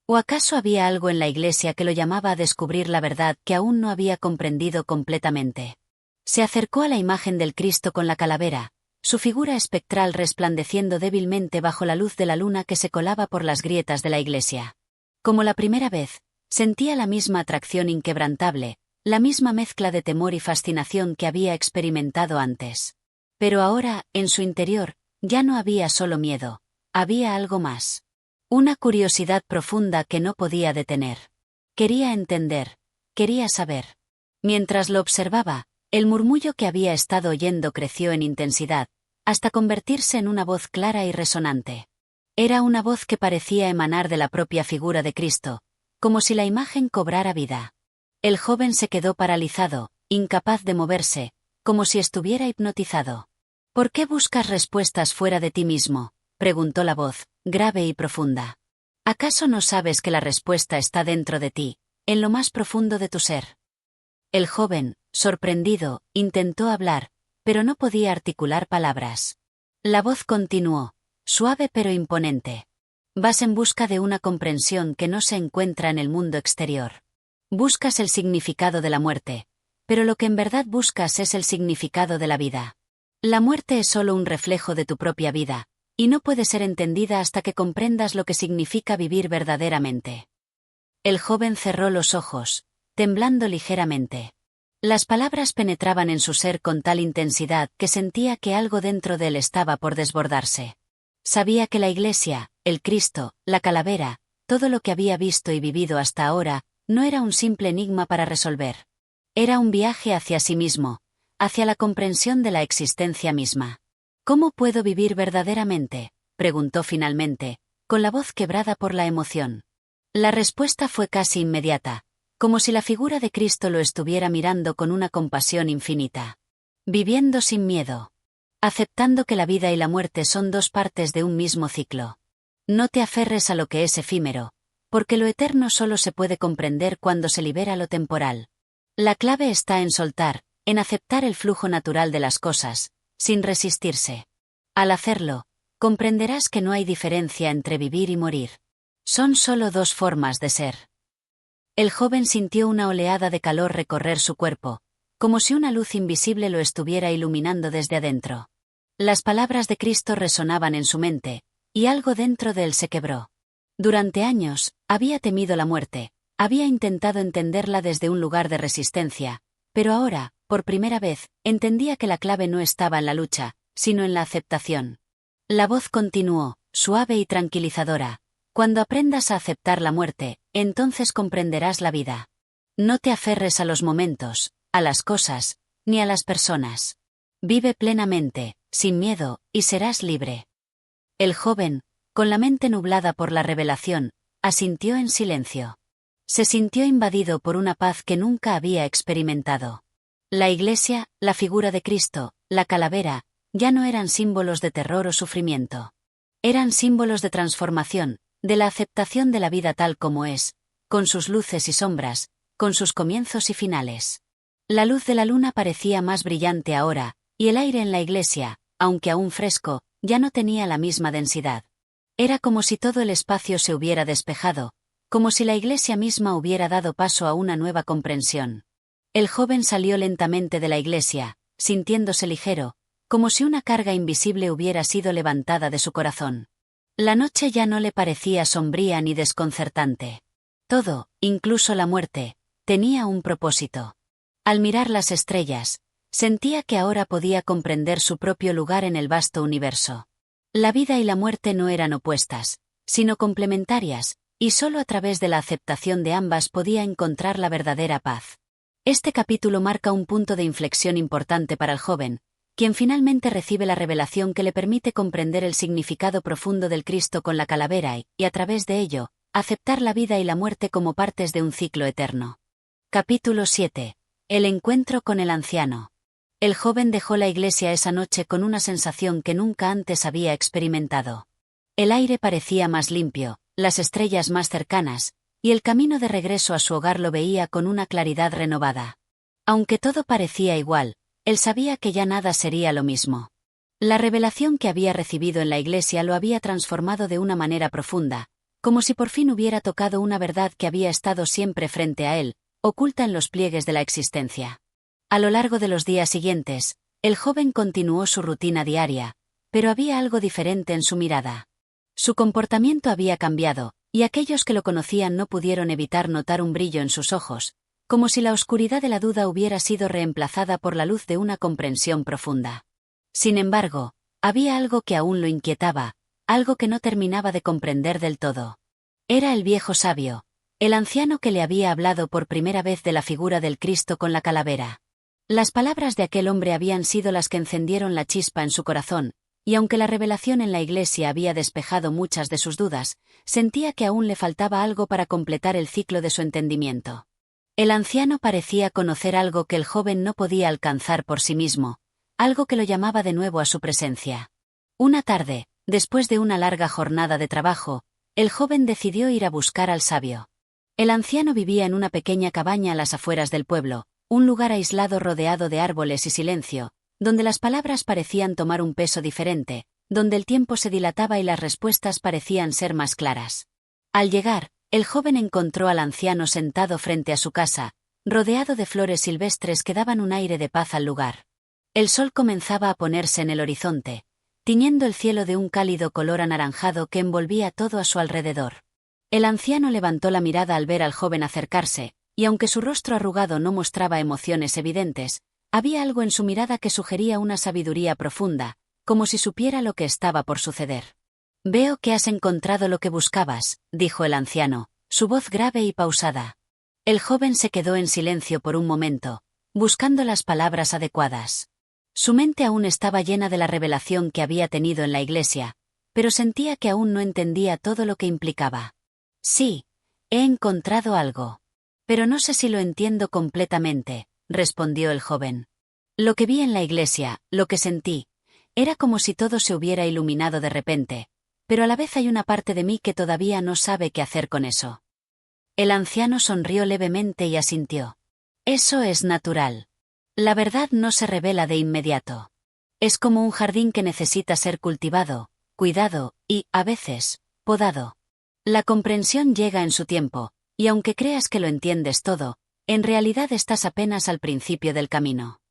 ¿O acaso había algo en la iglesia que lo llamaba a descubrir la verdad que aún no había comprendido completamente? Se acercó a la imagen del Cristo con la calavera, su figura espectral resplandeciendo débilmente bajo la luz de la luna que se colaba por las grietas de la iglesia. Como la primera vez, sentía la misma atracción inquebrantable, la misma mezcla de temor y fascinación que había experimentado antes. Pero ahora, en su interior, ya no había solo miedo, había algo más. Una curiosidad profunda que no podía detener. Quería entender, quería saber. Mientras lo observaba, el murmullo que había estado oyendo creció en intensidad, hasta convertirse en una voz clara y resonante. Era una voz que parecía emanar de la propia figura de Cristo, como si la imagen cobrara vida. El joven se quedó paralizado, incapaz de moverse, como si estuviera hipnotizado. ¿Por qué buscas respuestas fuera de ti mismo?, preguntó la voz, grave y profunda. ¿Acaso no sabes que la respuesta está dentro de ti, en lo más profundo de tu ser? El joven, sorprendido, intentó hablar, pero no podía articular palabras. La voz continuó, suave pero imponente. Vas en busca de una comprensión que no se encuentra en el mundo exterior. Buscas el significado de la muerte, pero lo que en verdad buscas es el significado de la vida. La muerte es solo un reflejo de tu propia vida, y no puede ser entendida hasta que comprendas lo que significa vivir verdaderamente. El joven cerró los ojos, temblando ligeramente. Las palabras penetraban en su ser con tal intensidad que sentía que algo dentro de él estaba por desbordarse. Sabía que la iglesia, el Cristo, la calavera, todo lo que había visto y vivido hasta ahora, no era un simple enigma para resolver. Era un viaje hacia sí mismo, hacia la comprensión de la existencia misma. ¿Cómo puedo vivir verdaderamente?, preguntó finalmente, con la voz quebrada por la emoción. La respuesta fue casi inmediata, como si la figura de Cristo lo estuviera mirando con una compasión infinita. Viviendo sin miedo. Aceptando que la vida y la muerte son dos partes de un mismo ciclo. No te aferres a lo que es efímero, porque lo eterno solo se puede comprender cuando se libera lo temporal. La clave está en soltar, en aceptar el flujo natural de las cosas, sin resistirse. Al hacerlo, comprenderás que no hay diferencia entre vivir y morir. Son solo dos formas de ser. El joven sintió una oleada de calor recorrer su cuerpo, como si una luz invisible lo estuviera iluminando desde adentro. Las palabras de Cristo resonaban en su mente, y algo dentro de él se quebró. Durante años, había temido la muerte, había intentado entenderla desde un lugar de resistencia, pero ahora, por primera vez, entendía que la clave no estaba en la lucha, sino en la aceptación. La voz continuó, suave y tranquilizadora. Cuando aprendas a aceptar la muerte, entonces comprenderás la vida. No te aferres a los momentos, a las cosas, ni a las personas. Vive plenamente, sin miedo, y serás libre. El joven, con la mente nublada por la revelación, asintió en silencio. Se sintió invadido por una paz que nunca había experimentado. La iglesia, la figura de Cristo, la calavera, ya no eran símbolos de terror o sufrimiento. Eran símbolos de transformación, de la aceptación de la vida tal como es, con sus luces y sombras, con sus comienzos y finales. La luz de la luna parecía más brillante ahora, y el aire en la iglesia, aunque aún fresco, ya no tenía la misma densidad. Era como si todo el espacio se hubiera despejado, como si la iglesia misma hubiera dado paso a una nueva comprensión. El joven salió lentamente de la iglesia, sintiéndose ligero, como si una carga invisible hubiera sido levantada de su corazón. La noche ya no le parecía sombría ni desconcertante. Todo, incluso la muerte, tenía un propósito. Al mirar las estrellas, sentía que ahora podía comprender su propio lugar en el vasto universo. La vida y la muerte no eran opuestas, sino complementarias, y solo a través de la aceptación de ambas podía encontrar la verdadera paz. Este capítulo marca un punto de inflexión importante para el joven, quien finalmente recibe la revelación que le permite comprender el significado profundo del Cristo con la calavera y, a través de ello, aceptar la vida y la muerte como partes de un ciclo eterno. Capítulo 7. El encuentro con el anciano. El joven dejó la iglesia esa noche con una sensación que nunca antes había experimentado. El aire parecía más limpio, las estrellas más cercanas, y el camino de regreso a su hogar lo veía con una claridad renovada. Aunque todo parecía igual, él sabía que ya nada sería lo mismo. La revelación que había recibido en la iglesia lo había transformado de una manera profunda, como si por fin hubiera tocado una verdad que había estado siempre frente a él, oculta en los pliegues de la existencia. A lo largo de los días siguientes, el joven continuó su rutina diaria, pero había algo diferente en su mirada. Su comportamiento había cambiado, y aquellos que lo conocían no pudieron evitar notar un brillo en sus ojos, como si la oscuridad de la duda hubiera sido reemplazada por la luz de una comprensión profunda. Sin embargo, había algo que aún lo inquietaba, algo que no terminaba de comprender del todo. Era el viejo sabio, el anciano que le había hablado por primera vez de la figura del Cristo con la calavera. Las palabras de aquel hombre habían sido las que encendieron la chispa en su corazón, y aunque la revelación en la iglesia había despejado muchas de sus dudas, sentía que aún le faltaba algo para completar el ciclo de su entendimiento. El anciano parecía conocer algo que el joven no podía alcanzar por sí mismo, algo que lo llamaba de nuevo a su presencia. Una tarde, después de una larga jornada de trabajo, el joven decidió ir a buscar al sabio. El anciano vivía en una pequeña cabaña a las afueras del pueblo, un lugar aislado rodeado de árboles y silencio, donde las palabras parecían tomar un peso diferente, donde el tiempo se dilataba y las respuestas parecían ser más claras. Al llegar, el joven encontró al anciano sentado frente a su casa, rodeado de flores silvestres que daban un aire de paz al lugar. El sol comenzaba a ponerse en el horizonte, tiñendo el cielo de un cálido color anaranjado que envolvía todo a su alrededor. El anciano levantó la mirada al ver al joven acercarse, y aunque su rostro arrugado no mostraba emociones evidentes, había algo en su mirada que sugería una sabiduría profunda, como si supiera lo que estaba por suceder. «Veo que has encontrado lo que buscabas», dijo el anciano, su voz grave y pausada. El joven se quedó en silencio por un momento, buscando las palabras adecuadas. Su mente aún estaba llena de la revelación que había tenido en la iglesia, pero sentía que aún no entendía todo lo que implicaba. Sí, he encontrado algo. Pero no sé si lo entiendo completamente, respondió el joven. Lo que vi en la iglesia, lo que sentí, era como si todo se hubiera iluminado de repente, pero a la vez hay una parte de mí que todavía no sabe qué hacer con eso. El anciano sonrió levemente y asintió. Eso es natural. La verdad no se revela de inmediato. Es como un jardín que necesita ser cultivado, cuidado y, a veces, podado. La comprensión llega en su tiempo, y aunque creas que lo entiendes todo, en realidad estás apenas al principio del camino.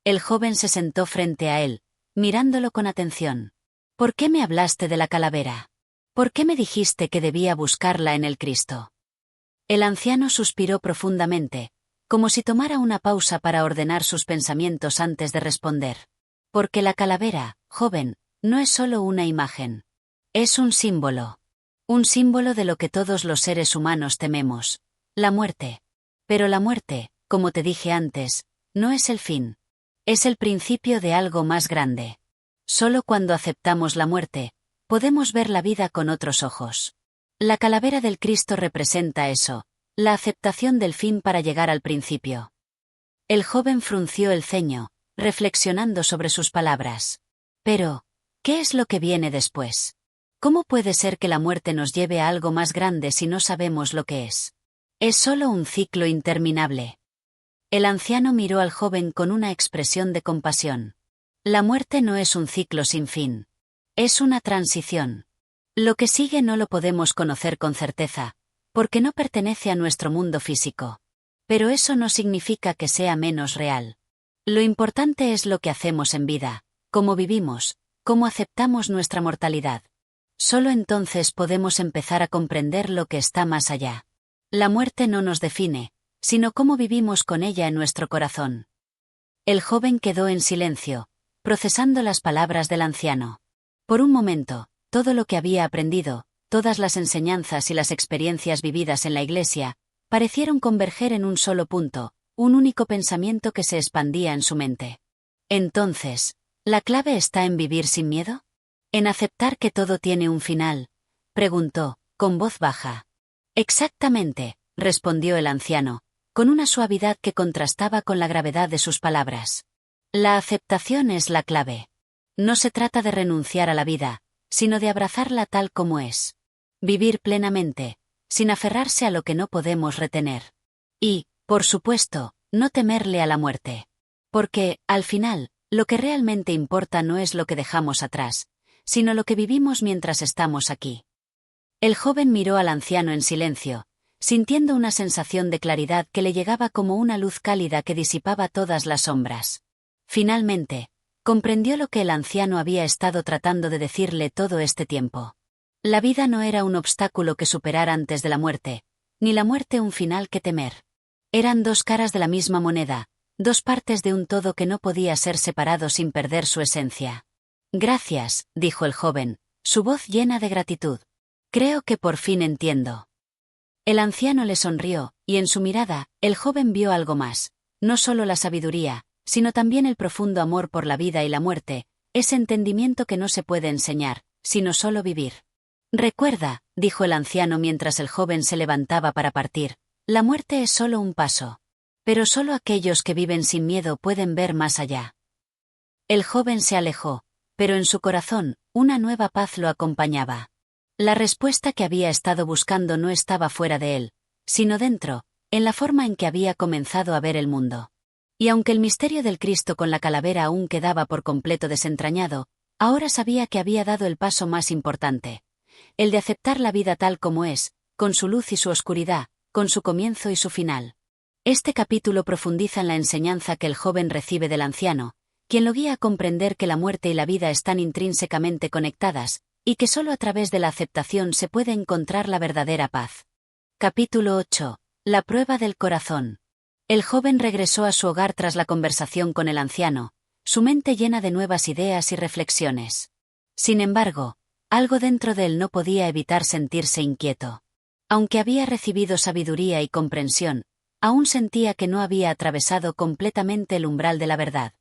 El joven se sentó frente a él, mirándolo con atención. ¿Por qué me hablaste de la calavera? ¿Por qué me dijiste que debía buscarla en el Cristo? El anciano suspiró profundamente, como si tomara una pausa para ordenar sus pensamientos antes de responder. Porque la calavera, joven, no es solo una imagen. Es un símbolo. Un símbolo de lo que todos los seres humanos tememos, la muerte. Pero la muerte, como te dije antes, no es el fin. Es el principio de algo más grande. Solo cuando aceptamos la muerte, podemos ver la vida con otros ojos. La calavera del Cristo representa eso, la aceptación del fin para llegar al principio. El joven frunció el ceño, reflexionando sobre sus palabras. Pero, ¿qué es lo que viene después? ¿Cómo puede ser que la muerte nos lleve a algo más grande si no sabemos lo que es? Es solo un ciclo interminable. El anciano miró al joven con una expresión de compasión. La muerte no es un ciclo sin fin. Es una transición. Lo que sigue no lo podemos conocer con certeza, porque no pertenece a nuestro mundo físico. Pero eso no significa que sea menos real. Lo importante es lo que hacemos en vida, cómo vivimos, cómo aceptamos nuestra mortalidad. Solo entonces podemos empezar a comprender lo que está más allá. La muerte no nos define, sino cómo vivimos con ella en nuestro corazón. El joven quedó en silencio, procesando las palabras del anciano. Por un momento, todo lo que había aprendido, todas las enseñanzas y las experiencias vividas en la iglesia, parecieron converger en un solo punto, un único pensamiento que se expandía en su mente. Entonces, ¿la clave está en vivir sin miedo? ¿En aceptar que todo tiene un final? Preguntó, con voz baja. Exactamente, respondió el anciano, con una suavidad que contrastaba con la gravedad de sus palabras. La aceptación es la clave. No se trata de renunciar a la vida, sino de abrazarla tal como es. Vivir plenamente, sin aferrarse a lo que no podemos retener. Y, por supuesto, no temerle a la muerte. Porque, al final, lo que realmente importa no es lo que dejamos atrás, sino lo que vivimos mientras estamos aquí. El joven miró al anciano en silencio, sintiendo una sensación de claridad que le llegaba como una luz cálida que disipaba todas las sombras. Finalmente, comprendió lo que el anciano había estado tratando de decirle todo este tiempo. La vida no era un obstáculo que superar antes de la muerte, ni la muerte un final que temer. Eran dos caras de la misma moneda, dos partes de un todo que no podía ser separado sin perder su esencia. Gracias, dijo el joven, su voz llena de gratitud. Creo que por fin entiendo. El anciano le sonrió, y en su mirada, el joven vio algo más, no solo la sabiduría, sino también el profundo amor por la vida y la muerte, ese entendimiento que no se puede enseñar, sino solo vivir. Recuerda, dijo el anciano mientras el joven se levantaba para partir, la muerte es solo un paso. Pero solo aquellos que viven sin miedo pueden ver más allá. El joven se alejó, pero en su corazón, una nueva paz lo acompañaba. La respuesta que había estado buscando no estaba fuera de él, sino dentro, en la forma en que había comenzado a ver el mundo. Y aunque el misterio del Cristo con la calavera aún quedaba por completo desentrañado, ahora sabía que había dado el paso más importante. El de aceptar la vida tal como es, con su luz y su oscuridad, con su comienzo y su final. Este capítulo profundiza en la enseñanza que el joven recibe del anciano, quien lo guía a comprender que la muerte y la vida están intrínsecamente conectadas, y que solo a través de la aceptación se puede encontrar la verdadera paz. Capítulo 8. La prueba del corazón. El joven regresó a su hogar tras la conversación con el anciano, su mente llena de nuevas ideas y reflexiones. Sin embargo, algo dentro de él no podía evitar sentirse inquieto. Aunque había recibido sabiduría y comprensión, aún sentía que no había atravesado completamente el umbral de la verdad.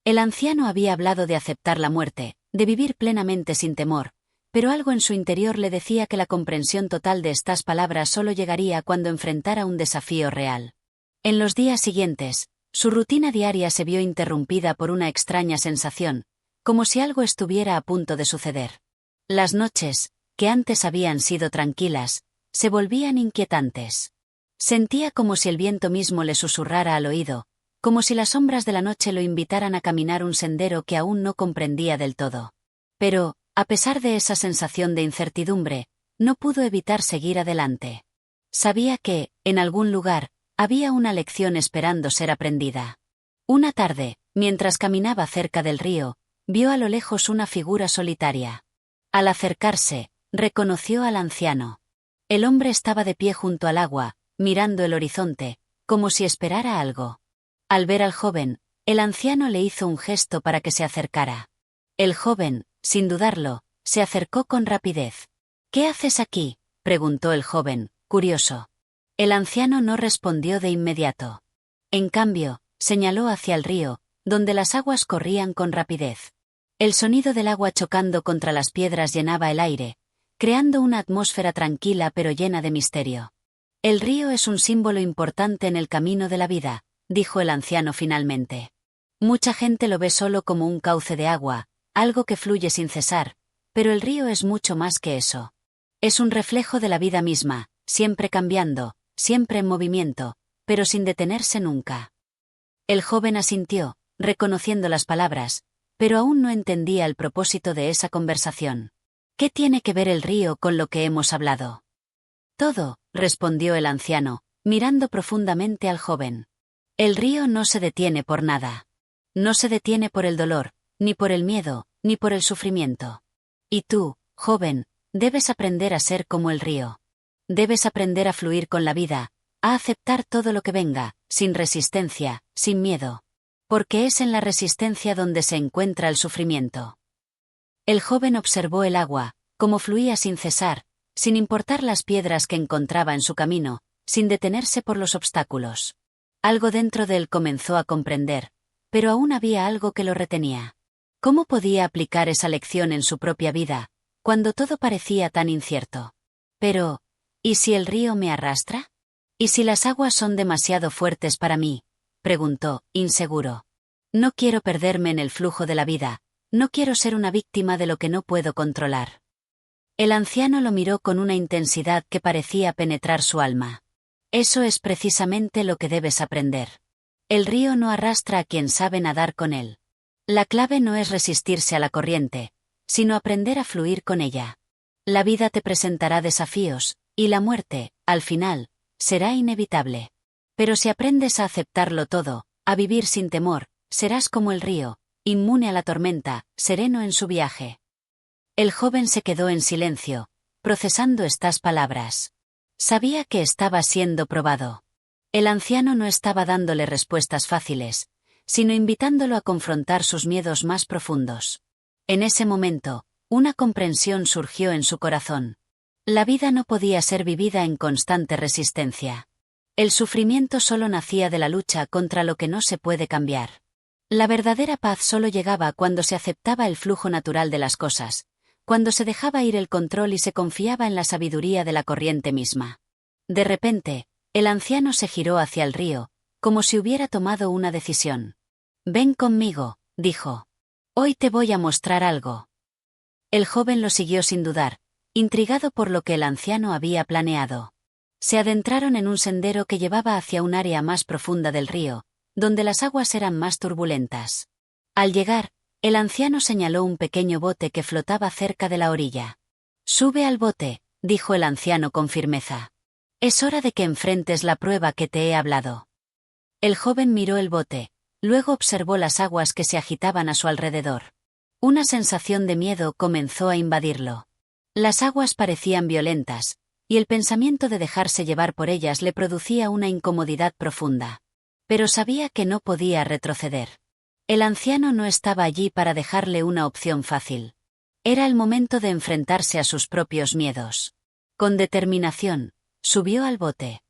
El anciano había hablado de aceptar la muerte, de vivir plenamente sin temor, pero algo en su interior le decía que la comprensión total de estas palabras solo llegaría cuando enfrentara un desafío real. En los días siguientes, su rutina diaria se vio interrumpida por una extraña sensación, como si algo estuviera a punto de suceder. Las noches, que antes habían sido tranquilas, se volvían inquietantes. Sentía como si el viento mismo le susurrara al oído, como si las sombras de la noche lo invitaran a caminar un sendero que aún no comprendía del todo. Pero, a pesar de esa sensación de incertidumbre, no pudo evitar seguir adelante. Sabía que, en algún lugar, había una lección esperando ser aprendida. Una tarde, mientras caminaba cerca del río, vio a lo lejos una figura solitaria. Al acercarse, reconoció al anciano. El hombre estaba de pie junto al agua, mirando el horizonte, como si esperara algo. Al ver al joven, el anciano le hizo un gesto para que se acercara. El joven, sin dudarlo, se acercó con rapidez. «¿Qué haces aquí?», preguntó el joven, curioso. El anciano no respondió de inmediato. En cambio, señaló hacia el río, donde las aguas corrían con rapidez. El sonido del agua chocando contra las piedras llenaba el aire, creando una atmósfera tranquila pero llena de misterio. «El río es un símbolo importante en el camino de la vida», dijo el anciano finalmente. «Mucha gente lo ve solo como un cauce de agua, algo que fluye sin cesar, pero el río es mucho más que eso. Es un reflejo de la vida misma, siempre cambiando, siempre en movimiento, pero sin detenerse nunca». El joven asintió, reconociendo las palabras, pero aún no entendía el propósito de esa conversación. «¿Qué tiene que ver el río con lo que hemos hablado?». «Todo», respondió el anciano, mirando profundamente al joven. «El río no se detiene por nada. No se detiene por el dolor, ni por el miedo, ni por el sufrimiento. Y tú, joven, debes aprender a ser como el río. Debes aprender a fluir con la vida, a aceptar todo lo que venga, sin resistencia, sin miedo. Porque es en la resistencia donde se encuentra el sufrimiento». El joven observó el agua, cómo fluía sin cesar, sin importar las piedras que encontraba en su camino, sin detenerse por los obstáculos. Algo dentro de él comenzó a comprender, pero aún había algo que lo retenía. ¿Cómo podía aplicar esa lección en su propia vida, cuando todo parecía tan incierto? Pero, ¿y si el río me arrastra? ¿Y si las aguas son demasiado fuertes para mí?, preguntó, inseguro. No quiero perderme en el flujo de la vida, no quiero ser una víctima de lo que no puedo controlar. El anciano lo miró con una intensidad que parecía penetrar su alma. Eso es precisamente lo que debes aprender. El río no arrastra a quien sabe nadar con él. La clave no es resistirse a la corriente, sino aprender a fluir con ella. La vida te presentará desafíos, y la muerte, al final, será inevitable. Pero si aprendes a aceptarlo todo, a vivir sin temor, serás como el río, inmune a la tormenta, sereno en su viaje. El joven se quedó en silencio, procesando estas palabras. Sabía que estaba siendo probado. El anciano no estaba dándole respuestas fáciles, sino invitándolo a confrontar sus miedos más profundos. En ese momento, una comprensión surgió en su corazón. La vida no podía ser vivida en constante resistencia. El sufrimiento solo nacía de la lucha contra lo que no se puede cambiar. La verdadera paz solo llegaba cuando se aceptaba el flujo natural de las cosas, cuando se dejaba ir el control y se confiaba en la sabiduría de la corriente misma. De repente, el anciano se giró hacia el río, como si hubiera tomado una decisión. «Ven conmigo», dijo. «Hoy te voy a mostrar algo». El joven lo siguió sin dudar, intrigado por lo que el anciano había planeado. Se adentraron en un sendero que llevaba hacia un área más profunda del río, donde las aguas eran más turbulentas. Al llegar, el anciano señaló un pequeño bote que flotaba cerca de la orilla. «Sube al bote», dijo el anciano con firmeza. «Es hora de que enfrentes la prueba que te he hablado». El joven miró el bote, luego observó las aguas que se agitaban a su alrededor. Una sensación de miedo comenzó a invadirlo. Las aguas parecían violentas, y el pensamiento de dejarse llevar por ellas le producía una incomodidad profunda. Pero sabía que no podía retroceder. El anciano no estaba allí para dejarle una opción fácil. Era el momento de enfrentarse a sus propios miedos. Con determinación, subió al bote.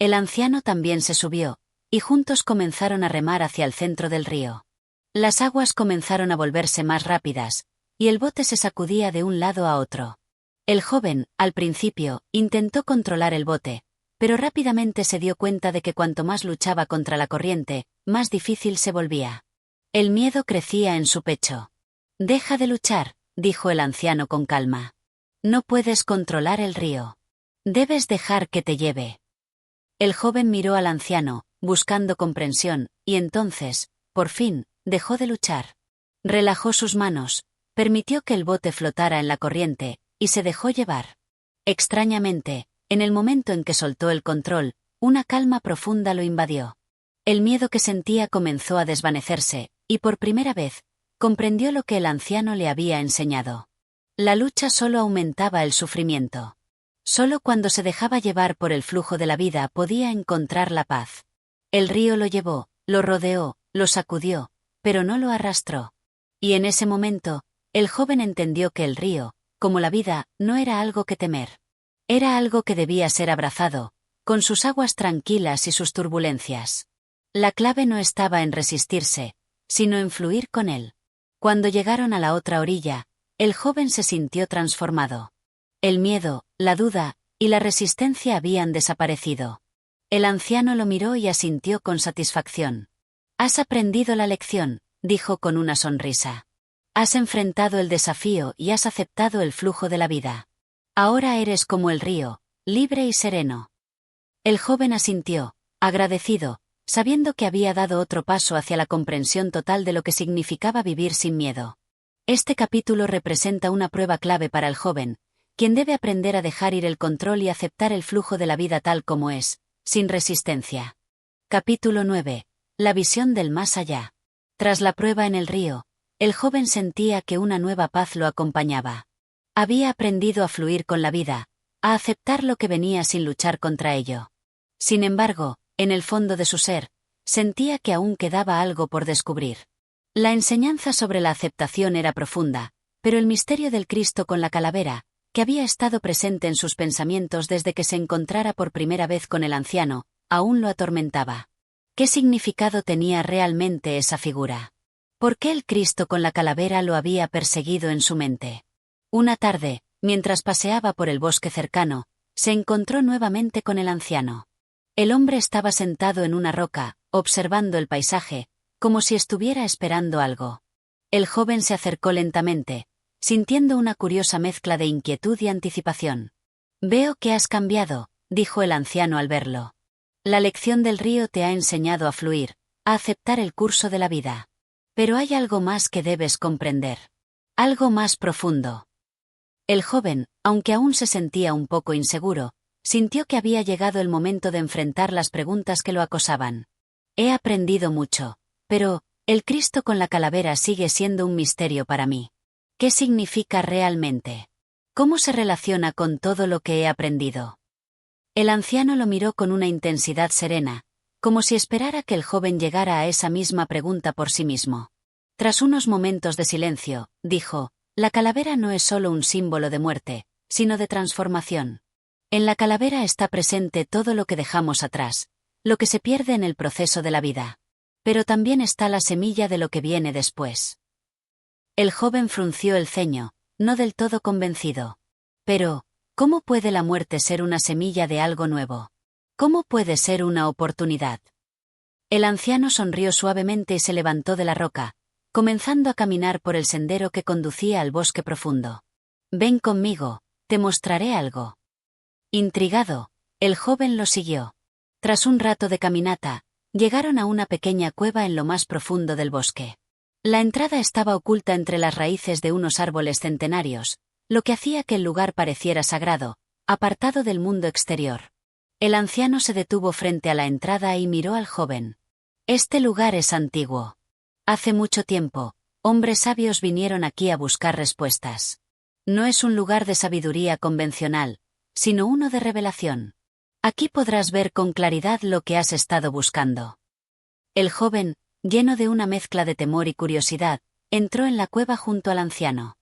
El anciano también se subió, y juntos comenzaron a remar hacia el centro del río. Las aguas comenzaron a volverse más rápidas, y el bote se sacudía de un lado a otro. El joven, al principio, intentó controlar el bote, pero rápidamente se dio cuenta de que cuanto más luchaba contra la corriente, más difícil se volvía. El miedo crecía en su pecho. «Deja de luchar», dijo el anciano con calma. «No puedes controlar el río. Debes dejar que te lleve». El joven miró al anciano, buscando comprensión, y entonces, por fin, dejó de luchar. Relajó sus manos, permitió que el bote flotara en la corriente, y se dejó llevar. Extrañamente, en el momento en que soltó el control, una calma profunda lo invadió. El miedo que sentía comenzó a desvanecerse, y por primera vez, comprendió lo que el anciano le había enseñado. La lucha solo aumentaba el sufrimiento. Solo cuando se dejaba llevar por el flujo de la vida podía encontrar la paz. El río lo llevó, lo rodeó, lo sacudió, pero no lo arrastró. Y en ese momento, el joven entendió que el río, como la vida, no era algo que temer. Era algo que debía ser abrazado, con sus aguas tranquilas y sus turbulencias. La clave no estaba en resistirse, sino en fluir con él. Cuando llegaron a la otra orilla, el joven se sintió transformado. El miedo, la duda y la resistencia habían desaparecido. El anciano lo miró y asintió con satisfacción. «Has aprendido la lección», dijo con una sonrisa. «Has enfrentado el desafío y has aceptado el flujo de la vida. Ahora eres como el río, libre y sereno». El joven asintió, agradecido, sabiendo que había dado otro paso hacia la comprensión total de lo que significaba vivir sin miedo. Este capítulo representa una prueba clave para el joven, quien debe aprender a dejar ir el control y aceptar el flujo de la vida tal como es, sin resistencia. Capítulo 9. La visión del más allá. Tras la prueba en el río, el joven sentía que una nueva paz lo acompañaba. Había aprendido a fluir con la vida, a aceptar lo que venía sin luchar contra ello. Sin embargo, en el fondo de su ser, sentía que aún quedaba algo por descubrir. La enseñanza sobre la aceptación era profunda, pero el misterio del Cristo con la calavera, que había estado presente en sus pensamientos desde que se encontrara por primera vez con el anciano, aún lo atormentaba. ¿Qué significado tenía realmente esa figura? ¿Por qué el Cristo con la calavera lo había perseguido en su mente? Una tarde, mientras paseaba por el bosque cercano, se encontró nuevamente con el anciano. El hombre estaba sentado en una roca, observando el paisaje, como si estuviera esperando algo. El joven se acercó lentamente, sintiendo una curiosa mezcla de inquietud y anticipación. «Veo que has cambiado», dijo el anciano al verlo. «La lección del río te ha enseñado a fluir, a aceptar el curso de la vida. Pero hay algo más que debes comprender. Algo más profundo». El joven, aunque aún se sentía un poco inseguro, sintió que había llegado el momento de enfrentar las preguntas que lo acosaban. «He aprendido mucho, pero el Cristo con la calavera sigue siendo un misterio para mí. ¿Qué significa realmente? ¿Cómo se relaciona con todo lo que he aprendido?» El anciano lo miró con una intensidad serena, como si esperara que el joven llegara a esa misma pregunta por sí mismo. Tras unos momentos de silencio, dijo: «La calavera no es solo un símbolo de muerte, sino de transformación. En la calavera está presente todo lo que dejamos atrás, lo que se pierde en el proceso de la vida. Pero también está la semilla de lo que viene después». El joven frunció el ceño, no del todo convencido. «Pero, ¿cómo puede la muerte ser una semilla de algo nuevo? ¿Cómo puede ser una oportunidad?» El anciano sonrió suavemente y se levantó de la roca, comenzando a caminar por el sendero que conducía al bosque profundo. «Ven conmigo, te mostraré algo». Intrigado, el joven lo siguió. Tras un rato de caminata, llegaron a una pequeña cueva en lo más profundo del bosque. La entrada estaba oculta entre las raíces de unos árboles centenarios, lo que hacía que el lugar pareciera sagrado, apartado del mundo exterior. El anciano se detuvo frente a la entrada y miró al joven. «Este lugar es antiguo. Hace mucho tiempo, hombres sabios vinieron aquí a buscar respuestas. No es un lugar de sabiduría convencional, sino uno de revelación. Aquí podrás ver con claridad lo que has estado buscando». El joven, lleno de una mezcla de temor y curiosidad, entró en la cueva junto al anciano.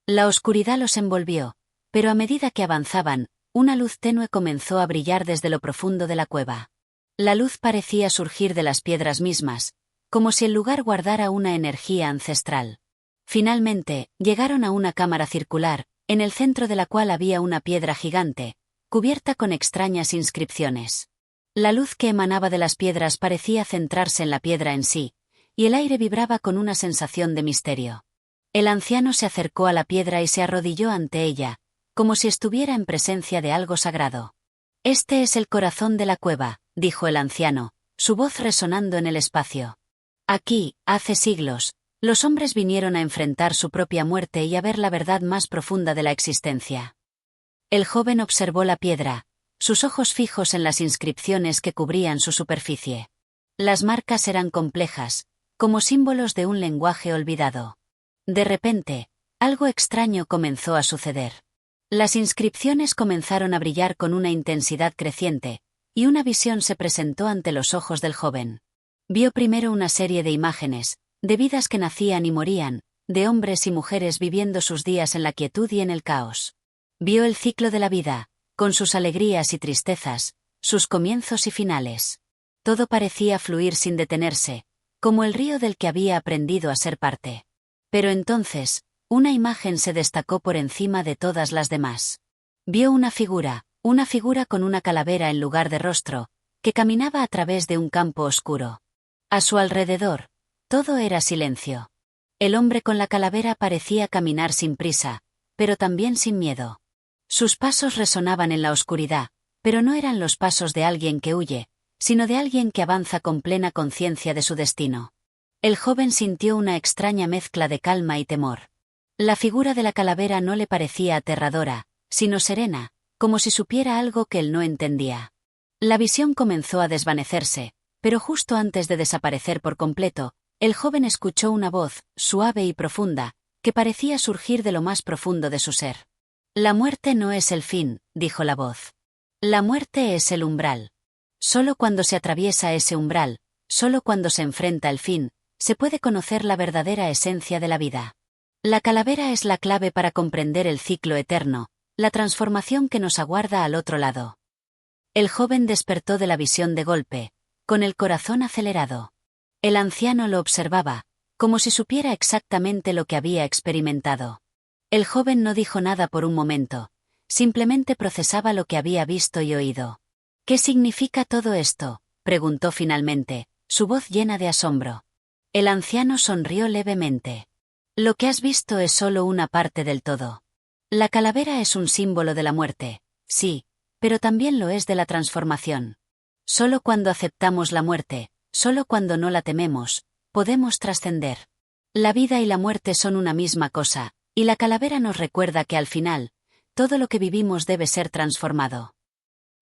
La oscuridad los envolvió, pero a medida que avanzaban, una luz tenue comenzó a brillar desde lo profundo de la cueva. La luz parecía surgir de las piedras mismas, como si el lugar guardara una energía ancestral. Finalmente, llegaron a una cámara circular, en el centro de la cual había una piedra gigante, cubierta con extrañas inscripciones. La luz que emanaba de las piedras parecía centrarse en la piedra en sí, y el aire vibraba con una sensación de misterio. El anciano se acercó a la piedra y se arrodilló ante ella, como si estuviera en presencia de algo sagrado. «Este es el corazón de la cueva», dijo el anciano, su voz resonando en el espacio. «Aquí, hace siglos, los hombres vinieron a enfrentar su propia muerte y a ver la verdad más profunda de la existencia». El joven observó la piedra, sus ojos fijos en las inscripciones que cubrían su superficie. Las marcas eran complejas, como símbolos de un lenguaje olvidado. De repente, algo extraño comenzó a suceder. Las inscripciones comenzaron a brillar con una intensidad creciente, y una visión se presentó ante los ojos del joven. Vio primero una serie de imágenes, de vidas que nacían y morían, de hombres y mujeres viviendo sus días en la quietud y en el caos. Vio el ciclo de la vida, con sus alegrías y tristezas, sus comienzos y finales. Todo parecía fluir sin detenerse, como el río del que había aprendido a ser parte. Pero entonces, una imagen se destacó por encima de todas las demás. Vio una figura con una calavera en lugar de rostro, que caminaba a través de un campo oscuro. A su alrededor, todo era silencio. El hombre con la calavera parecía caminar sin prisa, pero también sin miedo. Sus pasos resonaban en la oscuridad, pero no eran los pasos de alguien que huye, sino de alguien que avanza con plena conciencia de su destino. El joven sintió una extraña mezcla de calma y temor. La figura de la calavera no le parecía aterradora, sino serena, como si supiera algo que él no entendía. La visión comenzó a desvanecerse, pero justo antes de desaparecer por completo, el joven escuchó una voz, suave y profunda, que parecía surgir de lo más profundo de su ser. «La muerte no es el fin», dijo la voz. «La muerte es el umbral. Solo cuando se atraviesa ese umbral, solo cuando se enfrenta el fin, se puede conocer la verdadera esencia de la vida. La calavera es la clave para comprender el ciclo eterno, la transformación que nos aguarda al otro lado». El joven despertó de la visión de golpe, con el corazón acelerado. El anciano lo observaba, como si supiera exactamente lo que había experimentado. El joven no dijo nada por un momento, simplemente procesaba lo que había visto y oído. «¿Qué significa todo esto?», preguntó finalmente, su voz llena de asombro. El anciano sonrió levemente. «Lo que has visto es solo una parte del todo. La calavera es un símbolo de la muerte, sí, pero también lo es de la transformación. Solo cuando aceptamos la muerte, solo cuando no la tememos, podemos trascender. La vida y la muerte son una misma cosa, y la calavera nos recuerda que al final, todo lo que vivimos debe ser transformado».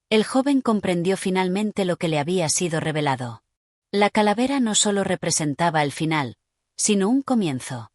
El joven comprendió finalmente lo que le había sido revelado. La calavera no solo representaba el final, sino un comienzo.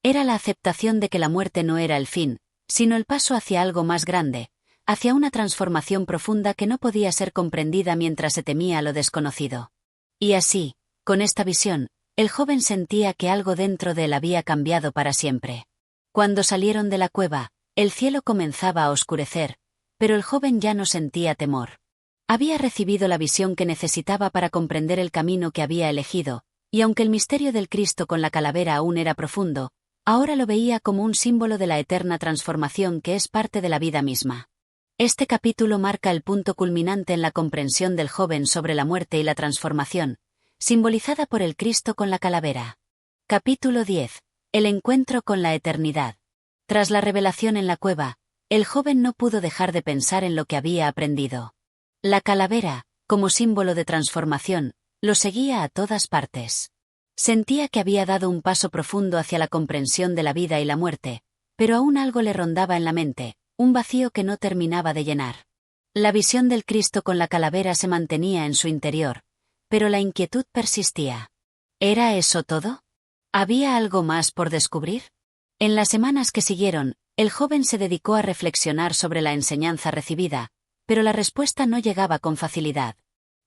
Era la aceptación de que la muerte no era el fin, sino el paso hacia algo más grande, hacia una transformación profunda que no podía ser comprendida mientras se temía lo desconocido. Y así, con esta visión, el joven sentía que algo dentro de él había cambiado para siempre. Cuando salieron de la cueva, el cielo comenzaba a oscurecer, pero el joven ya no sentía temor. Había recibido la visión que necesitaba para comprender el camino que había elegido, y aunque el misterio del Cristo con la calavera aún era profundo, ahora lo veía como un símbolo de la eterna transformación que es parte de la vida misma. Este capítulo marca el punto culminante en la comprensión del joven sobre la muerte y la transformación, simbolizada por el Cristo con la calavera. Capítulo 10. El encuentro con la eternidad. Tras la revelación en la cueva, el joven no pudo dejar de pensar en lo que había aprendido. La calavera, como símbolo de transformación, lo seguía a todas partes. Sentía que había dado un paso profundo hacia la comprensión de la vida y la muerte, pero aún algo le rondaba en la mente, un vacío que no terminaba de llenar. La visión del Cristo con la calavera se mantenía en su interior, pero la inquietud persistía. ¿Era eso todo? ¿Había algo más por descubrir? En las semanas que siguieron, el joven se dedicó a reflexionar sobre la enseñanza recibida, pero la respuesta no llegaba con facilidad.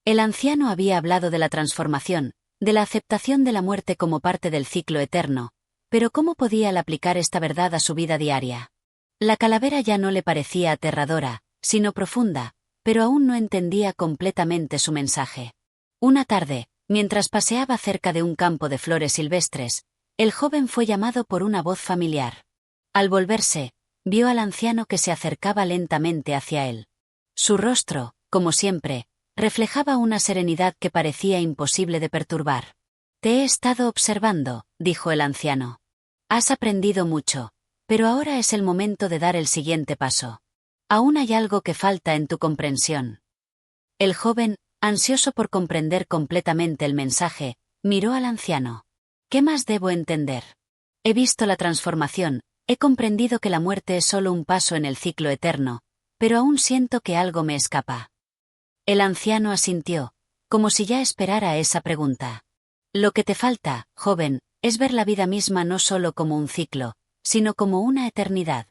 El anciano había hablado de la transformación, de la aceptación de la muerte como parte del ciclo eterno, pero ¿cómo podía él aplicar esta verdad a su vida diaria? La calavera ya no le parecía aterradora, sino profunda, pero aún no entendía completamente su mensaje. Una tarde, mientras paseaba cerca de un campo de flores silvestres, el joven fue llamado por una voz familiar. Al volverse, vio al anciano que se acercaba lentamente hacia él. Su rostro, como siempre, reflejaba una serenidad que parecía imposible de perturbar. «Te he estado observando», dijo el anciano. «Has aprendido mucho, pero ahora es el momento de dar el siguiente paso. Aún hay algo que falta en tu comprensión». El joven, ansioso por comprender completamente el mensaje, miró al anciano. «¿Qué más debo entender? He visto la transformación, he comprendido que la muerte es solo un paso en el ciclo eterno, pero aún siento que algo me escapa». El anciano asintió, como si ya esperara esa pregunta. «Lo que te falta, joven, es ver la vida misma no solo como un ciclo, sino como una eternidad.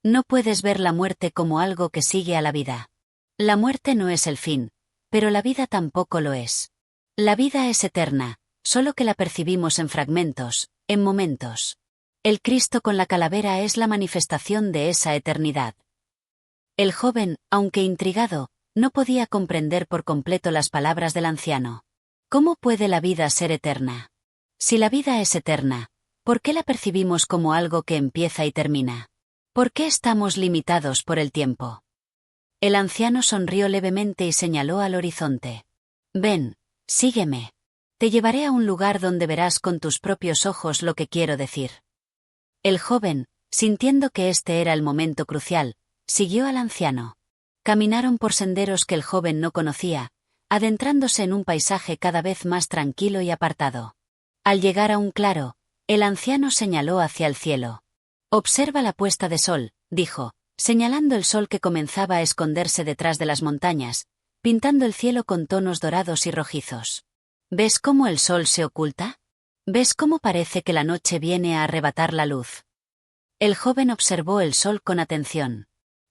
No puedes ver la muerte como algo que sigue a la vida. La muerte no es el fin, pero la vida tampoco lo es. La vida es eterna, solo que la percibimos en fragmentos, en momentos. El Cristo con la calavera es la manifestación de esa eternidad». El joven, aunque intrigado, no podía comprender por completo las palabras del anciano. ¿Cómo puede la vida ser eterna? Si la vida es eterna, ¿por qué la percibimos como algo que empieza y termina? ¿Por qué estamos limitados por el tiempo? El anciano sonrió levemente y señaló al horizonte. «Ven, sígueme. Te llevaré a un lugar donde verás con tus propios ojos lo que quiero decir». El joven, sintiendo que este era el momento crucial, siguió al anciano. Caminaron por senderos que el joven no conocía, adentrándose en un paisaje cada vez más tranquilo y apartado. Al llegar a un claro, el anciano señaló hacia el cielo. «Observa la puesta de sol», dijo, señalando el sol que comenzaba a esconderse detrás de las montañas, pintando el cielo con tonos dorados y rojizos. «¿Ves cómo el sol se oculta? ¿Ves cómo parece que la noche viene a arrebatar la luz?» El joven observó el sol con atención.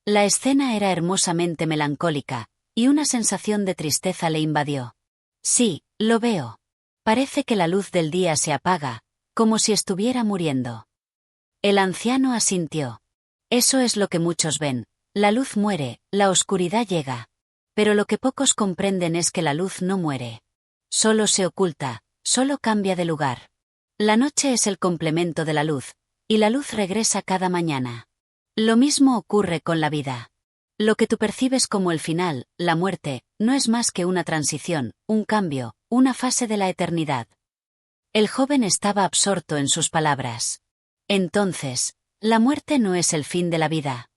La escena era hermosamente melancólica, y una sensación de tristeza le invadió. «Sí, lo veo. Parece que la luz del día se apaga, como si estuviera muriendo». El anciano asintió. «Eso es lo que muchos ven. La luz muere, la oscuridad llega. Pero lo que pocos comprenden es que la luz no muere. Solo se oculta, solo cambia de lugar. La noche es el complemento de la luz, y la luz regresa cada mañana. Lo mismo ocurre con la vida. Lo que tú percibes como el final, la muerte, no es más que una transición, un cambio, una fase de la eternidad». El joven estaba absorto en sus palabras. «Entonces, la muerte no es el fin de la vida».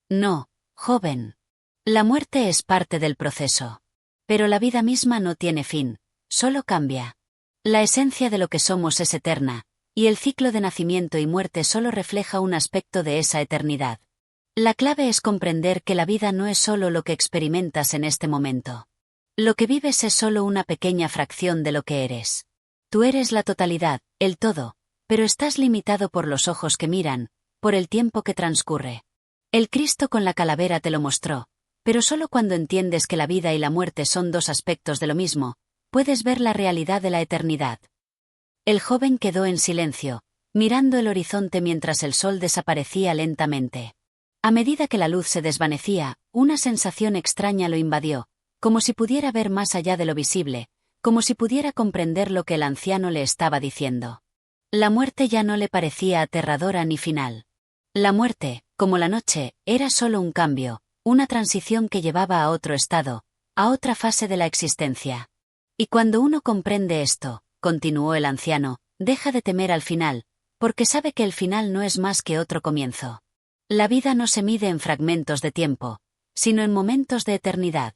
«No, joven. La muerte es parte del proceso. Pero la vida misma no tiene fin, solo cambia. La esencia de lo que somos es eterna, y el ciclo de nacimiento y muerte solo refleja un aspecto de esa eternidad. La clave es comprender que la vida no es solo lo que experimentas en este momento. Lo que vives es solo una pequeña fracción de lo que eres. Tú eres la totalidad, el todo, pero estás limitado por los ojos que miran, por el tiempo que transcurre. El Cristo con la calavera te lo mostró, pero solo cuando entiendes que la vida y la muerte son dos aspectos de lo mismo, puedes ver la realidad de la eternidad». El joven quedó en silencio, mirando el horizonte mientras el sol desaparecía lentamente. A medida que la luz se desvanecía, una sensación extraña lo invadió, como si pudiera ver más allá de lo visible, como si pudiera comprender lo que el anciano le estaba diciendo. La muerte ya no le parecía aterradora ni final. La muerte, como la noche, era solo un cambio, una transición que llevaba a otro estado, a otra fase de la existencia. Y cuando uno comprende esto, continuó el anciano, deja de temer al final, porque sabe que el final no es más que otro comienzo. La vida no se mide en fragmentos de tiempo, sino en momentos de eternidad.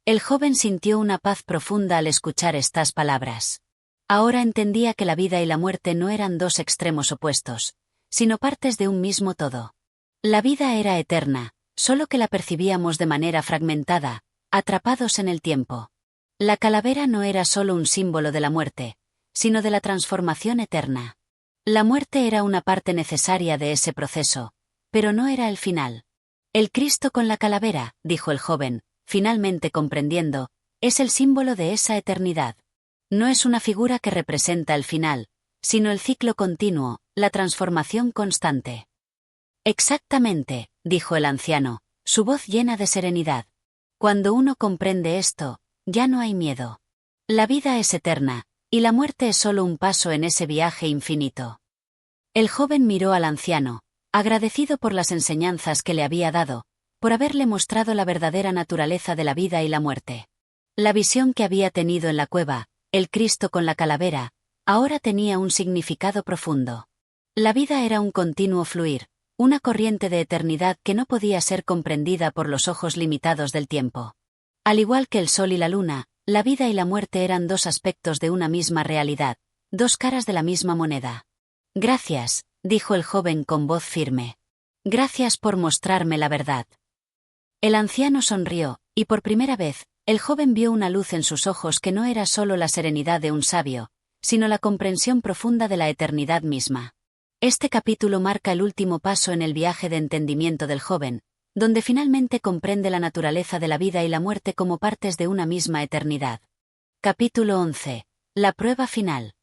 El joven sintió una paz profunda al escuchar estas palabras. Ahora entendía que la vida y la muerte no eran dos extremos opuestos, sino partes de un mismo todo. La vida era eterna, solo que la percibíamos de manera fragmentada, atrapados en el tiempo. La calavera no era solo un símbolo de la muerte, sino de la transformación eterna. La muerte era una parte necesaria de ese proceso, pero no era el final. El Cristo con la calavera, dijo el joven, finalmente comprendiendo, es el símbolo de esa eternidad. No es una figura que representa el final, sino el ciclo continuo, la transformación constante. Exactamente, dijo el anciano, su voz llena de serenidad. Cuando uno comprende esto, ya no hay miedo. La vida es eterna, y la muerte es solo un paso en ese viaje infinito. El joven miró al anciano, agradecido por las enseñanzas que le había dado, por haberle mostrado la verdadera naturaleza de la vida y la muerte. La visión que había tenido en la cueva, el Cristo con la calavera, ahora tenía un significado profundo. La vida era un continuo fluir, una corriente de eternidad que no podía ser comprendida por los ojos limitados del tiempo. Al igual que el sol y la luna, la vida y la muerte eran dos aspectos de una misma realidad, dos caras de la misma moneda. Gracias, dijo el joven con voz firme. Gracias por mostrarme la verdad. El anciano sonrió, y por primera vez, el joven vio una luz en sus ojos que no era solo la serenidad de un sabio, sino la comprensión profunda de la eternidad misma. Este capítulo marca el último paso en el viaje de entendimiento del joven, donde finalmente comprende la naturaleza de la vida y la muerte como partes de una misma eternidad. Capítulo 11. La prueba final.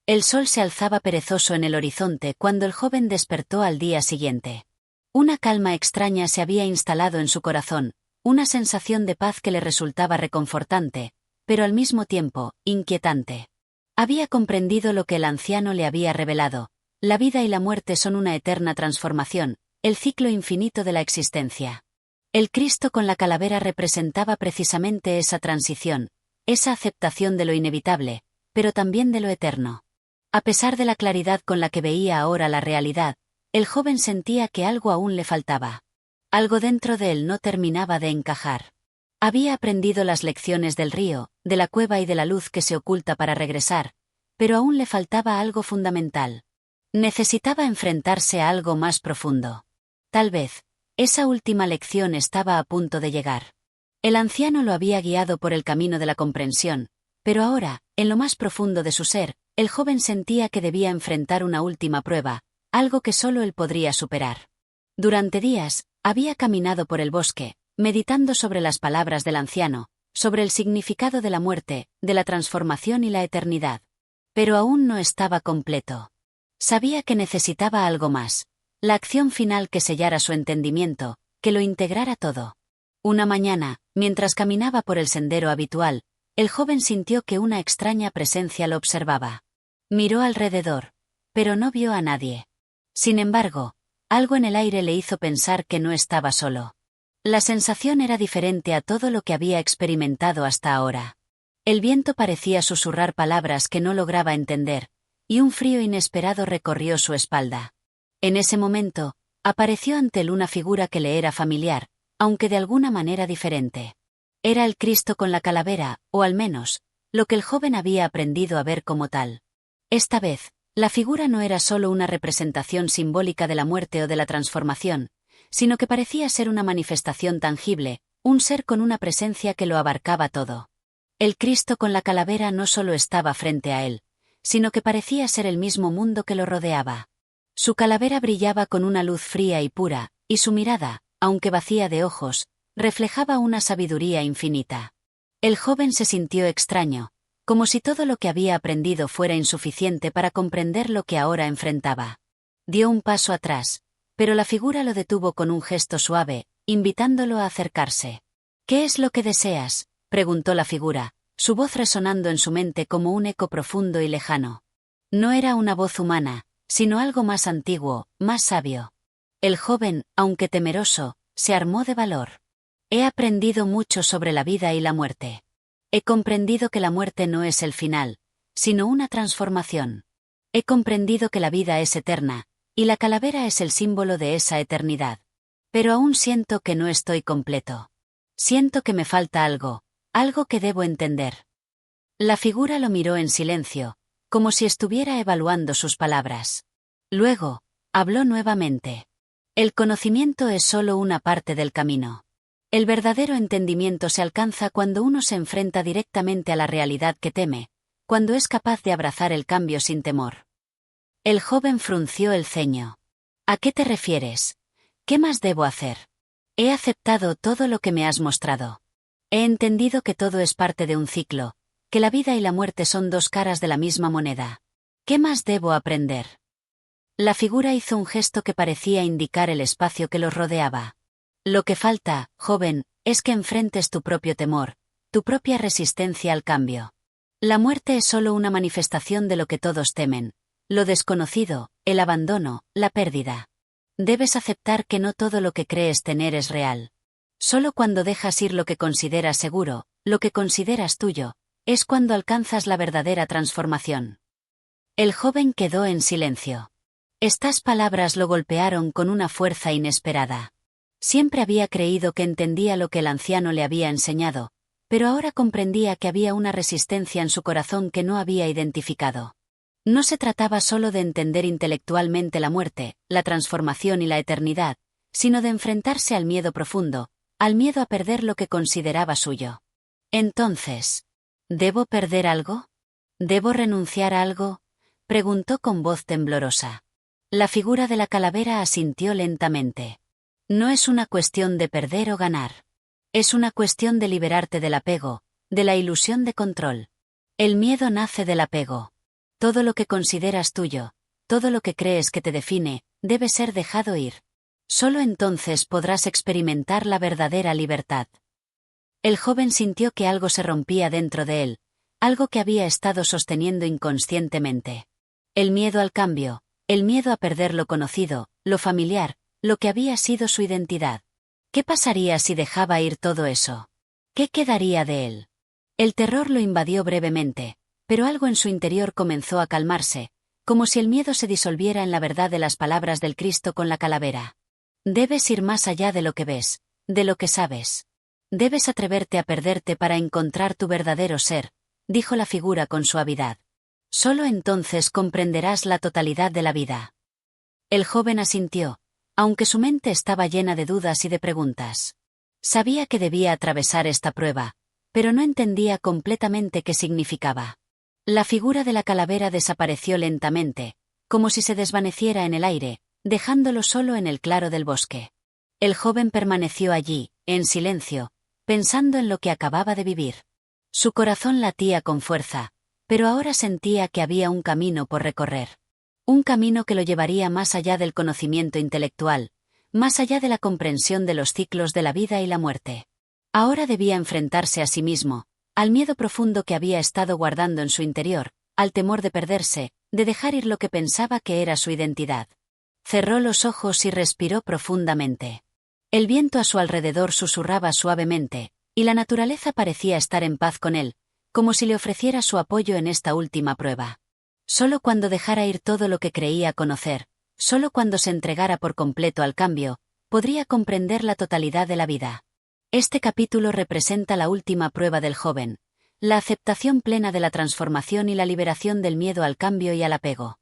El sol se alzaba perezoso en el horizonte cuando el joven despertó al día siguiente. Una calma extraña se había instalado en su corazón, una sensación de paz que le resultaba reconfortante, pero al mismo tiempo, inquietante. Había comprendido lo que el anciano le había revelado: la vida y la muerte son una eterna transformación, el ciclo infinito de la existencia. El Cristo con la calavera representaba precisamente esa transición, esa aceptación de lo inevitable, pero también de lo eterno. A pesar de la claridad con la que veía ahora la realidad, el joven sentía que algo aún le faltaba. Algo dentro de él no terminaba de encajar. Había aprendido las lecciones del río, de la cueva y de la luz que se oculta para regresar, pero aún le faltaba algo fundamental. Necesitaba enfrentarse a algo más profundo. Tal vez, esa última lección estaba a punto de llegar. El anciano lo había guiado por el camino de la comprensión, pero ahora, en lo más profundo de su ser, el joven sentía que debía enfrentar una última prueba, algo que solo él podría superar. Durante días, había caminado por el bosque, meditando sobre las palabras del anciano, sobre el significado de la muerte, de la transformación y la eternidad. Pero aún no estaba completo. Sabía que necesitaba algo más, la acción final que sellara su entendimiento, que lo integrara todo. Una mañana, mientras caminaba por el sendero habitual, el joven sintió que una extraña presencia lo observaba. Miró alrededor, pero no vio a nadie. Sin embargo, algo en el aire le hizo pensar que no estaba solo. La sensación era diferente a todo lo que había experimentado hasta ahora. El viento parecía susurrar palabras que no lograba entender, y un frío inesperado recorrió su espalda. En ese momento, apareció ante él una figura que le era familiar, aunque de alguna manera diferente. Era el Cristo con la calavera, o al menos, lo que el joven había aprendido a ver como tal. Esta vez, la figura no era solo una representación simbólica de la muerte o de la transformación, sino que parecía ser una manifestación tangible, un ser con una presencia que lo abarcaba todo. El Cristo con la calavera no solo estaba frente a él, sino que parecía ser el mismo mundo que lo rodeaba. Su calavera brillaba con una luz fría y pura, y su mirada, aunque vacía de ojos, reflejaba una sabiduría infinita. El joven se sintió extraño, como si todo lo que había aprendido fuera insuficiente para comprender lo que ahora enfrentaba. Dio un paso atrás, pero la figura lo detuvo con un gesto suave, invitándolo a acercarse. ¿Qué es lo que deseas?, preguntó la figura, su voz resonando en su mente como un eco profundo y lejano. No era una voz humana, sino algo más antiguo, más sabio. El joven, aunque temeroso, se armó de valor. He aprendido mucho sobre la vida y la muerte. He comprendido que la muerte no es el final, sino una transformación. He comprendido que la vida es eterna, y la calavera es el símbolo de esa eternidad. Pero aún siento que no estoy completo. Siento que me falta algo, algo que debo entender. La figura lo miró en silencio, como si estuviera evaluando sus palabras. Luego, habló nuevamente. El conocimiento es solo una parte del camino. El verdadero entendimiento se alcanza cuando uno se enfrenta directamente a la realidad que teme, cuando es capaz de abrazar el cambio sin temor. El joven frunció el ceño. ¿A qué te refieres? ¿Qué más debo hacer? He aceptado todo lo que me has mostrado. He entendido que todo es parte de un ciclo, que la vida y la muerte son dos caras de la misma moneda. ¿Qué más debo aprender? La figura hizo un gesto que parecía indicar el espacio que los rodeaba. Lo que falta, joven, es que enfrentes tu propio temor, tu propia resistencia al cambio. La muerte es solo una manifestación de lo que todos temen: lo desconocido, el abandono, la pérdida. Debes aceptar que no todo lo que crees tener es real. Solo cuando dejas ir lo que consideras seguro, lo que consideras tuyo, es cuando alcanzas la verdadera transformación. El joven quedó en silencio. Estas palabras lo golpearon con una fuerza inesperada. Siempre había creído que entendía lo que el anciano le había enseñado, pero ahora comprendía que había una resistencia en su corazón que no había identificado. No se trataba solo de entender intelectualmente la muerte, la transformación y la eternidad, sino de enfrentarse al miedo profundo, al miedo a perder lo que consideraba suyo. Entonces, ¿debo perder algo? ¿Debo renunciar a algo?, preguntó con voz temblorosa. La figura de la calavera asintió lentamente. No es una cuestión de perder o ganar. Es una cuestión de liberarte del apego, de la ilusión de control. El miedo nace del apego. Todo lo que consideras tuyo, todo lo que crees que te define, debe ser dejado ir. Solo entonces podrás experimentar la verdadera libertad. El joven sintió que algo se rompía dentro de él, algo que había estado sosteniendo inconscientemente. El miedo al cambio, el miedo a perder lo conocido, lo familiar, lo que había sido su identidad. ¿Qué pasaría si dejaba ir todo eso? ¿Qué quedaría de él? El terror lo invadió brevemente, pero algo en su interior comenzó a calmarse, como si el miedo se disolviera en la verdad de las palabras del Cristo con la calavera. Debes ir más allá de lo que ves, de lo que sabes. Debes atreverte a perderte para encontrar tu verdadero ser, dijo la figura con suavidad. Solo entonces comprenderás la totalidad de la vida. El joven asintió, aunque su mente estaba llena de dudas y de preguntas. Sabía que debía atravesar esta prueba, pero no entendía completamente qué significaba. La figura de la calavera desapareció lentamente, como si se desvaneciera en el aire, dejándolo solo en el claro del bosque. El joven permaneció allí, en silencio, pensando en lo que acababa de vivir. Su corazón latía con fuerza, pero ahora sentía que había un camino por recorrer. Un camino que lo llevaría más allá del conocimiento intelectual, más allá de la comprensión de los ciclos de la vida y la muerte. Ahora debía enfrentarse a sí mismo, al miedo profundo que había estado guardando en su interior, al temor de perderse, de dejar ir lo que pensaba que era su identidad. Cerró los ojos y respiró profundamente. El viento a su alrededor susurraba suavemente, y la naturaleza parecía estar en paz con él, como si le ofreciera su apoyo en esta última prueba. Solo cuando dejara ir todo lo que creía conocer, solo cuando se entregara por completo al cambio, podría comprender la totalidad de la vida. Este capítulo representa la última prueba del joven, la aceptación plena de la transformación y la liberación del miedo al cambio y al apego.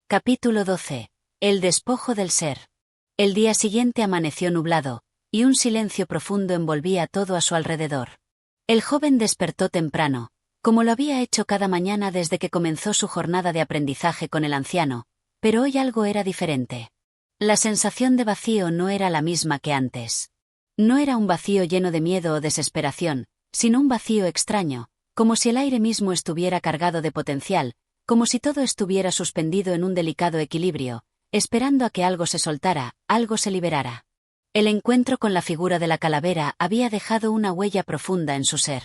Capítulo 12. El despojo del ser. El día siguiente amaneció nublado, y un silencio profundo envolvía todo a su alrededor. El joven despertó temprano, como lo había hecho cada mañana desde que comenzó su jornada de aprendizaje con el anciano, pero hoy algo era diferente. La sensación de vacío no era la misma que antes. No era un vacío lleno de miedo o desesperación, sino un vacío extraño, como si el aire mismo estuviera cargado de potencial, como si todo estuviera suspendido en un delicado equilibrio, esperando a que algo se soltara, algo se liberara. El encuentro con la figura de la calavera había dejado una huella profunda en su ser.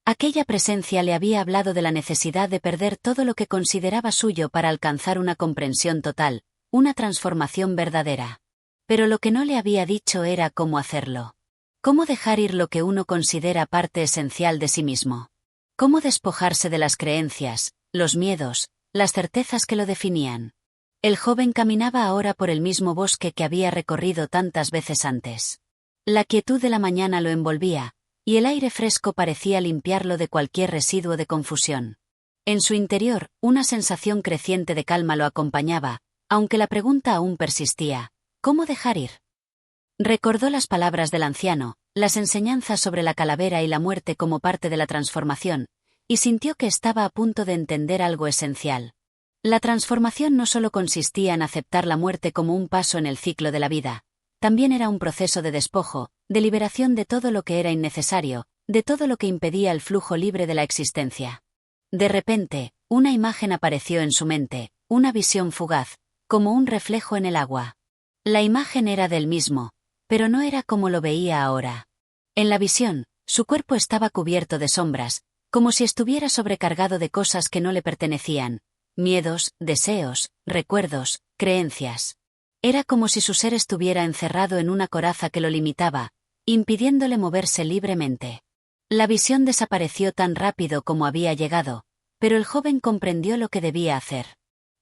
Aquella presencia le había hablado de la necesidad de perder todo lo que consideraba suyo para alcanzar una comprensión total, una transformación verdadera. Pero lo que no le había dicho era cómo hacerlo. Cómo dejar ir lo que uno considera parte esencial de sí mismo. Cómo despojarse de las creencias, los miedos, las certezas que lo definían. El joven caminaba ahora por el mismo bosque que había recorrido tantas veces antes. La quietud de la mañana lo envolvía, y el aire fresco parecía limpiarlo de cualquier residuo de confusión. En su interior, una sensación creciente de calma lo acompañaba, aunque la pregunta aún persistía: ¿cómo dejar ir? Recordó las palabras del anciano, las enseñanzas sobre la calavera y la muerte como parte de la transformación, y sintió que estaba a punto de entender algo esencial. La transformación no solo consistía en aceptar la muerte como un paso en el ciclo de la vida, también era un proceso de despojo, de liberación de todo lo que era innecesario, de todo lo que impedía el flujo libre de la existencia. De repente, una imagen apareció en su mente, una visión fugaz, como un reflejo en el agua. La imagen era del mismo, pero no era como lo veía ahora. En la visión, su cuerpo estaba cubierto de sombras, como si estuviera sobrecargado de cosas que no le pertenecían, miedos, deseos, recuerdos, creencias. Era como si su ser estuviera encerrado en una coraza que lo limitaba, impidiéndole moverse libremente. La visión desapareció tan rápido como había llegado, pero el joven comprendió lo que debía hacer.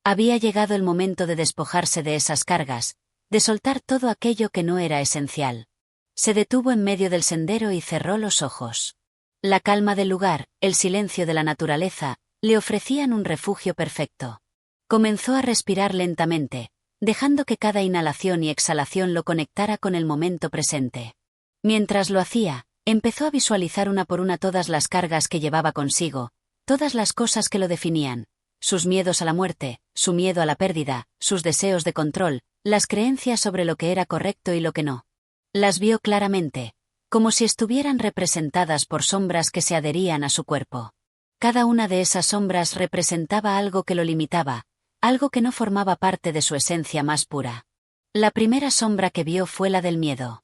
Había llegado el momento de despojarse de esas cargas, de soltar todo aquello que no era esencial. Se detuvo en medio del sendero y cerró los ojos. La calma del lugar, el silencio de la naturaleza, le ofrecían un refugio perfecto. Comenzó a respirar lentamente, dejando que cada inhalación y exhalación lo conectara con el momento presente. Mientras lo hacía, empezó a visualizar una por una todas las cargas que llevaba consigo, todas las cosas que lo definían, sus miedos a la muerte, su miedo a la pérdida, sus deseos de control, las creencias sobre lo que era correcto y lo que no. Las vio claramente, como si estuvieran representadas por sombras que se adherían a su cuerpo. Cada una de esas sombras representaba algo que lo limitaba, algo que no formaba parte de su esencia más pura. La primera sombra que vio fue la del miedo.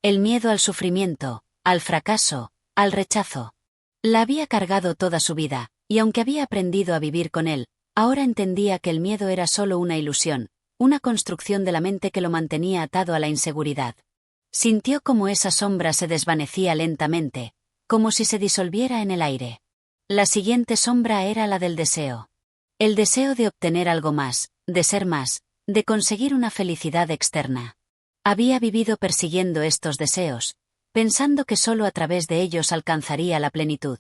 El miedo al sufrimiento, al fracaso, al rechazo. La había cargado toda su vida, y aunque había aprendido a vivir con él, ahora entendía que el miedo era solo una ilusión, una construcción de la mente que lo mantenía atado a la inseguridad. Sintió como esa sombra se desvanecía lentamente, como si se disolviera en el aire. La siguiente sombra era la del deseo. El deseo de obtener algo más, de ser más, de conseguir una felicidad externa. Había vivido persiguiendo estos deseos, pensando que solo a través de ellos alcanzaría la plenitud.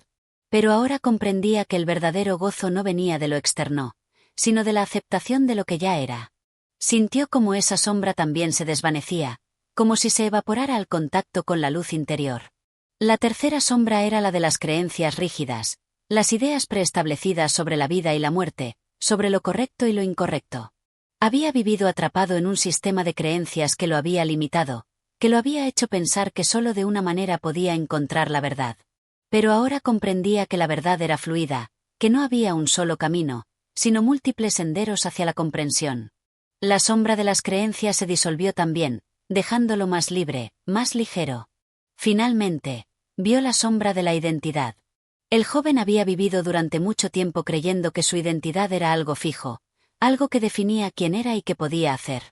Pero ahora comprendía que el verdadero gozo no venía de lo externo, sino de la aceptación de lo que ya era. Sintió como esa sombra también se desvanecía, como si se evaporara al contacto con la luz interior. La tercera sombra era la de las creencias rígidas, las ideas preestablecidas sobre la vida y la muerte, sobre lo correcto y lo incorrecto. Había vivido atrapado en un sistema de creencias que lo había limitado, que lo había hecho pensar que solo de una manera podía encontrar la verdad. Pero ahora comprendía que la verdad era fluida, que no había un solo camino, sino múltiples senderos hacia la comprensión. La sombra de las creencias se disolvió también, dejándolo más libre, más ligero. Finalmente, vio la sombra de la identidad. El joven había vivido durante mucho tiempo creyendo que su identidad era algo fijo, algo que definía quién era y qué podía hacer.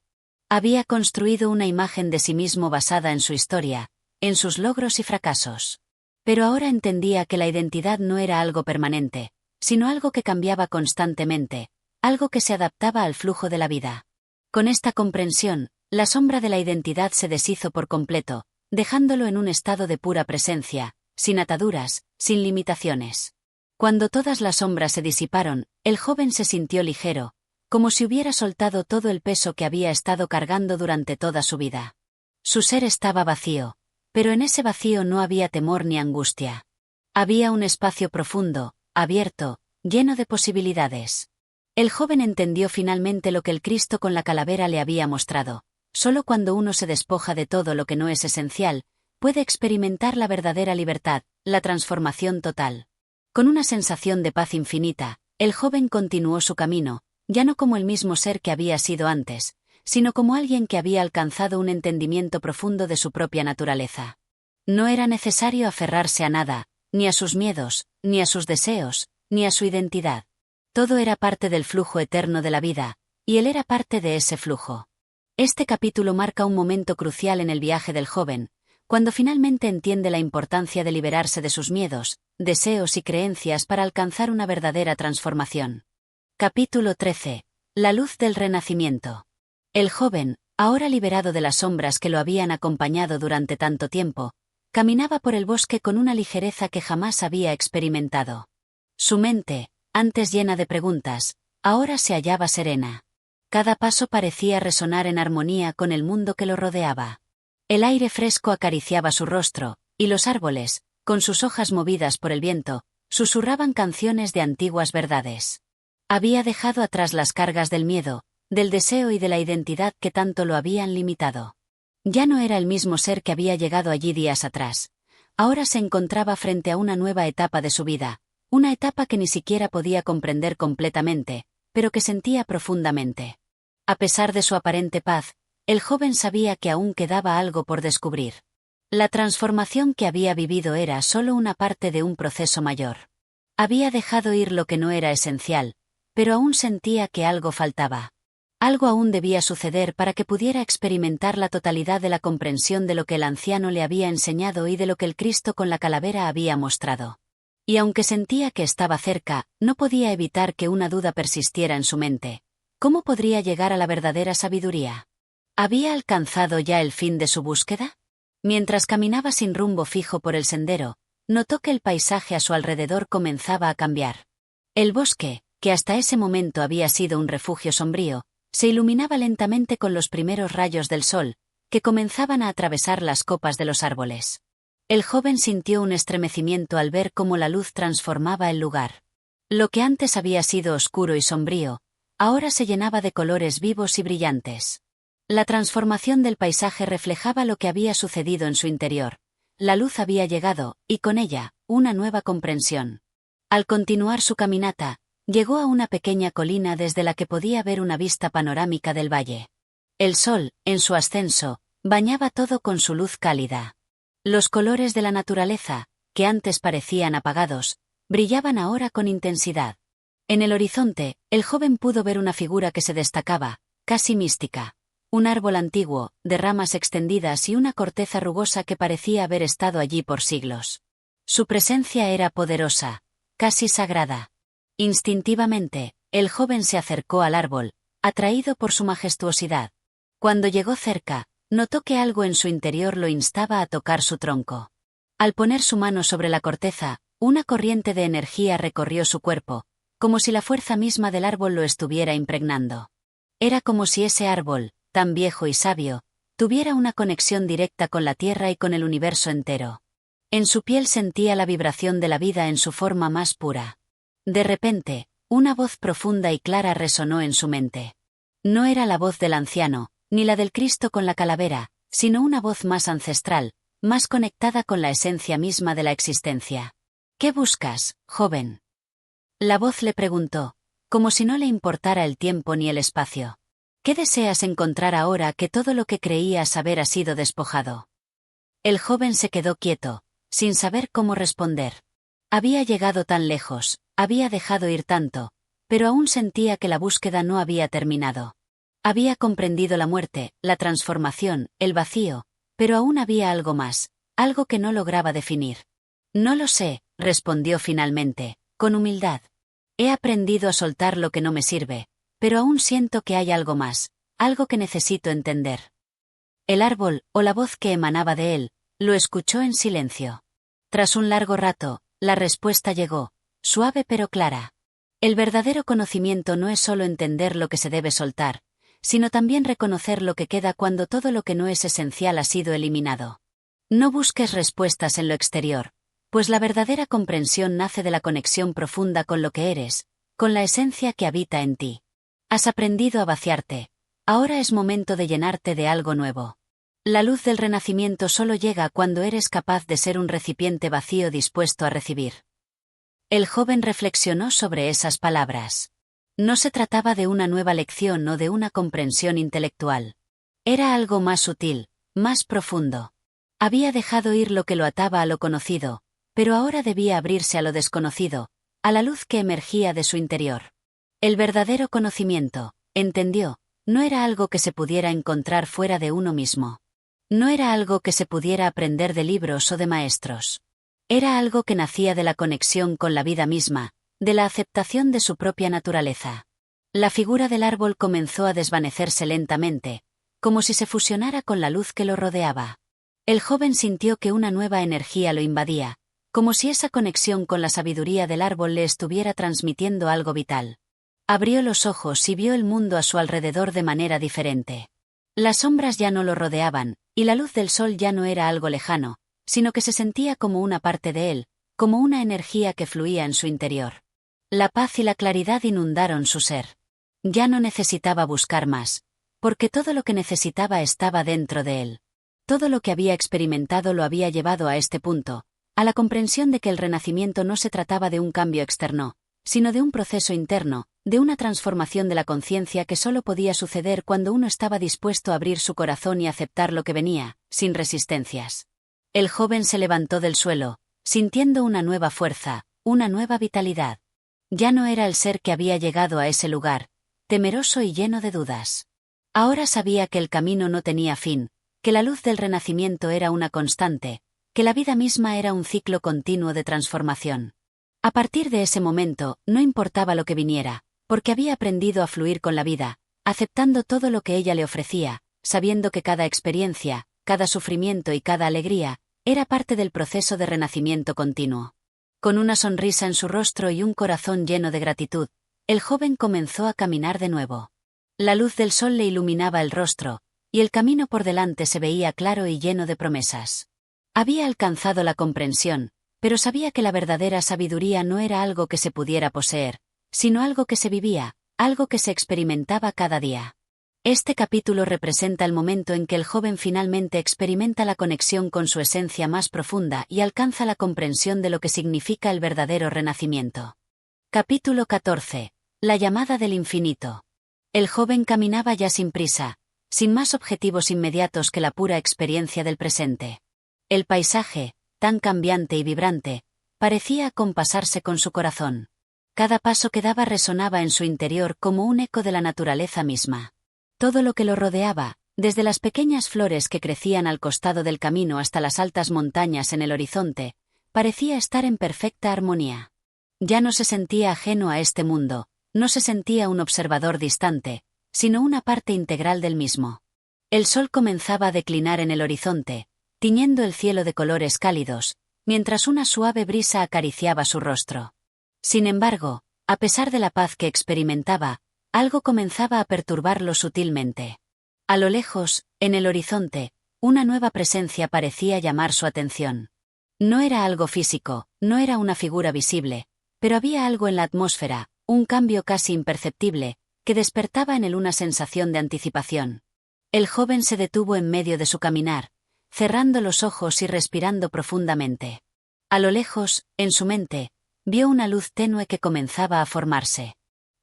Había construido una imagen de sí mismo basada en su historia, en sus logros y fracasos. Pero ahora entendía que la identidad no era algo permanente, sino algo que cambiaba constantemente, algo que se adaptaba al flujo de la vida. Con esta comprensión, la sombra de la identidad se deshizo por completo, dejándolo en un estado de pura presencia, sin ataduras, sin limitaciones. Cuando todas las sombras se disiparon, el joven se sintió ligero, como si hubiera soltado todo el peso que había estado cargando durante toda su vida. Su ser estaba vacío, pero en ese vacío no había temor ni angustia. Había un espacio profundo, abierto, lleno de posibilidades. El joven entendió finalmente lo que el Cristo con la calavera le había mostrado. Solo cuando uno se despoja de todo lo que no es esencial, puede experimentar la verdadera libertad, la transformación total. Con una sensación de paz infinita, el joven continuó su camino, ya no como el mismo ser que había sido antes, sino como alguien que había alcanzado un entendimiento profundo de su propia naturaleza. No era necesario aferrarse a nada, ni a sus miedos, ni a sus deseos, ni a su identidad. Todo era parte del flujo eterno de la vida, y él era parte de ese flujo. Este capítulo marca un momento crucial en el viaje del joven, cuando finalmente entiende la importancia de liberarse de sus miedos, deseos y creencias para alcanzar una verdadera transformación. Capítulo 13. La luz del renacimiento. El joven, ahora liberado de las sombras que lo habían acompañado durante tanto tiempo, caminaba por el bosque con una ligereza que jamás había experimentado. Su mente, antes llena de preguntas, ahora se hallaba serena. Cada paso parecía resonar en armonía con el mundo que lo rodeaba. El aire fresco acariciaba su rostro, y los árboles, con sus hojas movidas por el viento, susurraban canciones de antiguas verdades. Había dejado atrás las cargas del miedo, del deseo y de la identidad que tanto lo habían limitado. Ya no era el mismo ser que había llegado allí días atrás. Ahora se encontraba frente a una nueva etapa de su vida, una etapa que ni siquiera podía comprender completamente, pero que sentía profundamente. A pesar de su aparente paz, el joven sabía que aún quedaba algo por descubrir. La transformación que había vivido era solo una parte de un proceso mayor. Había dejado ir lo que no era esencial, pero aún sentía que algo faltaba. Algo aún debía suceder para que pudiera experimentar la totalidad de la comprensión de lo que el anciano le había enseñado y de lo que el Cristo con la calavera había mostrado. Y aunque sentía que estaba cerca, no podía evitar que una duda persistiera en su mente. ¿Cómo podría llegar a la verdadera sabiduría? ¿Había alcanzado ya el fin de su búsqueda? Mientras caminaba sin rumbo fijo por el sendero, notó que el paisaje a su alrededor comenzaba a cambiar. El bosque, que hasta ese momento había sido un refugio sombrío, se iluminaba lentamente con los primeros rayos del sol, que comenzaban a atravesar las copas de los árboles. El joven sintió un estremecimiento al ver cómo la luz transformaba el lugar. Lo que antes había sido oscuro y sombrío, ahora se llenaba de colores vivos y brillantes. La transformación del paisaje reflejaba lo que había sucedido en su interior. La luz había llegado, y con ella, una nueva comprensión. Al continuar su caminata, llegó a una pequeña colina desde la que podía ver una vista panorámica del valle. El sol, en su ascenso, bañaba todo con su luz cálida. Los colores de la naturaleza, que antes parecían apagados, brillaban ahora con intensidad. En el horizonte, el joven pudo ver una figura que se destacaba, casi mística. Un árbol antiguo, de ramas extendidas y una corteza rugosa que parecía haber estado allí por siglos. Su presencia era poderosa, casi sagrada. Instintivamente, el joven se acercó al árbol, atraído por su majestuosidad. Cuando llegó cerca, notó que algo en su interior lo instaba a tocar su tronco. Al poner su mano sobre la corteza, una corriente de energía recorrió su cuerpo, como si la fuerza misma del árbol lo estuviera impregnando. Era como si ese árbol, tan viejo y sabio, tuviera una conexión directa con la tierra y con el universo entero. En su piel sentía la vibración de la vida en su forma más pura. De repente, una voz profunda y clara resonó en su mente. No era la voz del anciano, ni la del Cristo con la calavera, sino una voz más ancestral, más conectada con la esencia misma de la existencia. ¿Qué buscas, joven? La voz le preguntó, como si no le importara el tiempo ni el espacio. ¿Qué deseas encontrar ahora que todo lo que creías haber ha sido despojado? El joven se quedó quieto, sin saber cómo responder. Había llegado tan lejos, había dejado ir tanto, pero aún sentía que la búsqueda no había terminado. Había comprendido la muerte, la transformación, el vacío, pero aún había algo más, algo que no lograba definir. No lo sé, respondió finalmente, con humildad. He aprendido a soltar lo que no me sirve, pero aún siento que hay algo más, algo que necesito entender. El árbol, o la voz que emanaba de él, lo escuchó en silencio. Tras un largo rato, la respuesta llegó, suave pero clara. El verdadero conocimiento no es solo entender lo que se debe soltar, sino también reconocer lo que queda cuando todo lo que no es esencial ha sido eliminado. No busques respuestas en lo exterior, pues la verdadera comprensión nace de la conexión profunda con lo que eres, con la esencia que habita en ti. Has aprendido a vaciarte, ahora es momento de llenarte de algo nuevo. La luz del renacimiento solo llega cuando eres capaz de ser un recipiente vacío dispuesto a recibir. El joven reflexionó sobre esas palabras. No se trataba de una nueva lección o de una comprensión intelectual. Era algo más sutil, más profundo. Había dejado ir lo que lo ataba a lo conocido, pero ahora debía abrirse a lo desconocido, a la luz que emergía de su interior. El verdadero conocimiento, entendió, no era algo que se pudiera encontrar fuera de uno mismo. No era algo que se pudiera aprender de libros o de maestros. Era algo que nacía de la conexión con la vida misma, de la aceptación de su propia naturaleza. La figura del árbol comenzó a desvanecerse lentamente, como si se fusionara con la luz que lo rodeaba. El joven sintió que una nueva energía lo invadía, como si esa conexión con la sabiduría del árbol le estuviera transmitiendo algo vital. Abrió los ojos y vio el mundo a su alrededor de manera diferente. Las sombras ya no lo rodeaban, y la luz del sol ya no era algo lejano, sino que se sentía como una parte de él, como una energía que fluía en su interior. La paz y la claridad inundaron su ser. Ya no necesitaba buscar más, porque todo lo que necesitaba estaba dentro de él. Todo lo que había experimentado lo había llevado a este punto, a la comprensión de que el renacimiento no se trataba de un cambio externo, sino de un proceso interno, de una transformación de la conciencia que solo podía suceder cuando uno estaba dispuesto a abrir su corazón y aceptar lo que venía, sin resistencias. El joven se levantó del suelo, sintiendo una nueva fuerza, una nueva vitalidad. Ya no era el ser que había llegado a ese lugar, temeroso y lleno de dudas. Ahora sabía que el camino no tenía fin, que la luz del renacimiento era una constante, que la vida misma era un ciclo continuo de transformación. A partir de ese momento, no importaba lo que viniera, porque había aprendido a fluir con la vida, aceptando todo lo que ella le ofrecía, sabiendo que cada experiencia, cada sufrimiento y cada alegría, era parte del proceso de renacimiento continuo. Con una sonrisa en su rostro y un corazón lleno de gratitud, el joven comenzó a caminar de nuevo. La luz del sol le iluminaba el rostro, y el camino por delante se veía claro y lleno de promesas. Había alcanzado la comprensión, pero sabía que la verdadera sabiduría no era algo que se pudiera poseer, sino algo que se vivía, algo que se experimentaba cada día. Este capítulo representa el momento en que el joven finalmente experimenta la conexión con su esencia más profunda y alcanza la comprensión de lo que significa el verdadero renacimiento. Capítulo 14. La llamada del infinito. El joven caminaba ya sin prisa, sin más objetivos inmediatos que la pura experiencia del presente. El paisaje, tan cambiante y vibrante, parecía acompasarse con su corazón. Cada paso que daba resonaba en su interior como un eco de la naturaleza misma. Todo lo que lo rodeaba, desde las pequeñas flores que crecían al costado del camino hasta las altas montañas en el horizonte, parecía estar en perfecta armonía. Ya no se sentía ajeno a este mundo, no se sentía un observador distante, sino una parte integral del mismo. El sol comenzaba a declinar en el horizonte, tiñendo el cielo de colores cálidos, mientras una suave brisa acariciaba su rostro. Sin embargo, a pesar de la paz que experimentaba, algo comenzaba a perturbarlo sutilmente. A lo lejos, en el horizonte, una nueva presencia parecía llamar su atención. No era algo físico, no era una figura visible, pero había algo en la atmósfera, un cambio casi imperceptible, que despertaba en él una sensación de anticipación. El joven se detuvo en medio de su caminar, cerrando los ojos y respirando profundamente. A lo lejos, en su mente, vio una luz tenue que comenzaba a formarse.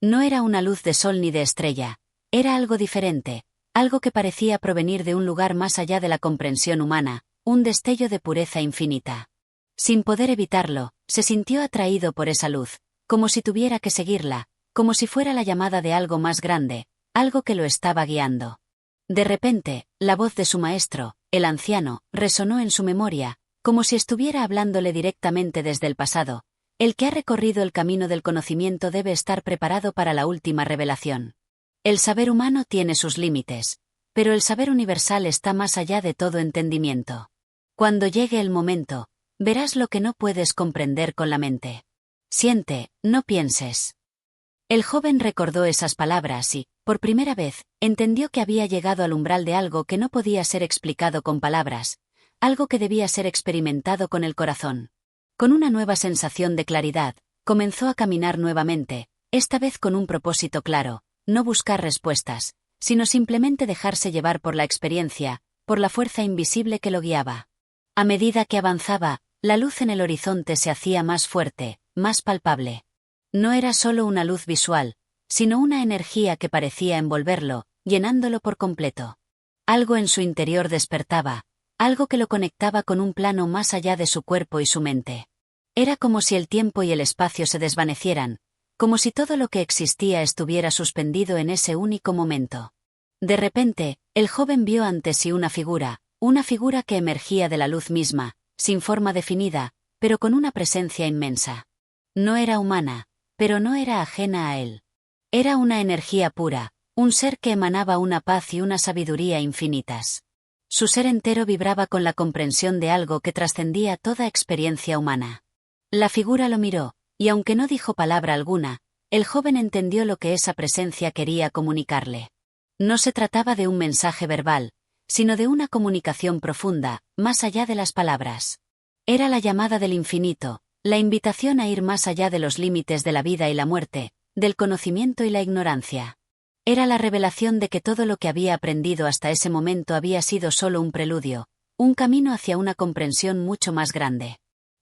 No era una luz de sol ni de estrella, era algo diferente, algo que parecía provenir de un lugar más allá de la comprensión humana, un destello de pureza infinita. Sin poder evitarlo, se sintió atraído por esa luz, como si tuviera que seguirla, como si fuera la llamada de algo más grande, algo que lo estaba guiando. De repente, la voz de su maestro, el anciano, resonó en su memoria, como si estuviera hablándole directamente desde el pasado. El que ha recorrido el camino del conocimiento debe estar preparado para la última revelación. El saber humano tiene sus límites, pero el saber universal está más allá de todo entendimiento. Cuando llegue el momento, verás lo que no puedes comprender con la mente. Siente, no pienses. El joven recordó esas palabras y, por primera vez, entendió que había llegado al umbral de algo que no podía ser explicado con palabras, algo que debía ser experimentado con el corazón. Con una nueva sensación de claridad, comenzó a caminar nuevamente, esta vez con un propósito claro, no buscar respuestas, sino simplemente dejarse llevar por la experiencia, por la fuerza invisible que lo guiaba. A medida que avanzaba, la luz en el horizonte se hacía más fuerte, más palpable. No era solo una luz visual, sino una energía que parecía envolverlo, llenándolo por completo. Algo en su interior despertaba, algo que lo conectaba con un plano más allá de su cuerpo y su mente. Era como si el tiempo y el espacio se desvanecieran, como si todo lo que existía estuviera suspendido en ese único momento. De repente, el joven vio ante sí una figura que emergía de la luz misma, sin forma definida, pero con una presencia inmensa. No era humana, pero no era ajena a él. Era una energía pura, un ser que emanaba una paz y una sabiduría infinitas. Su ser entero vibraba con la comprensión de algo que trascendía toda experiencia humana. La figura lo miró, y aunque no dijo palabra alguna, el joven entendió lo que esa presencia quería comunicarle. No se trataba de un mensaje verbal, sino de una comunicación profunda, más allá de las palabras. Era la llamada del infinito, la invitación a ir más allá de los límites de la vida y la muerte, del conocimiento y la ignorancia. Era la revelación de que todo lo que había aprendido hasta ese momento había sido solo un preludio, un camino hacia una comprensión mucho más grande.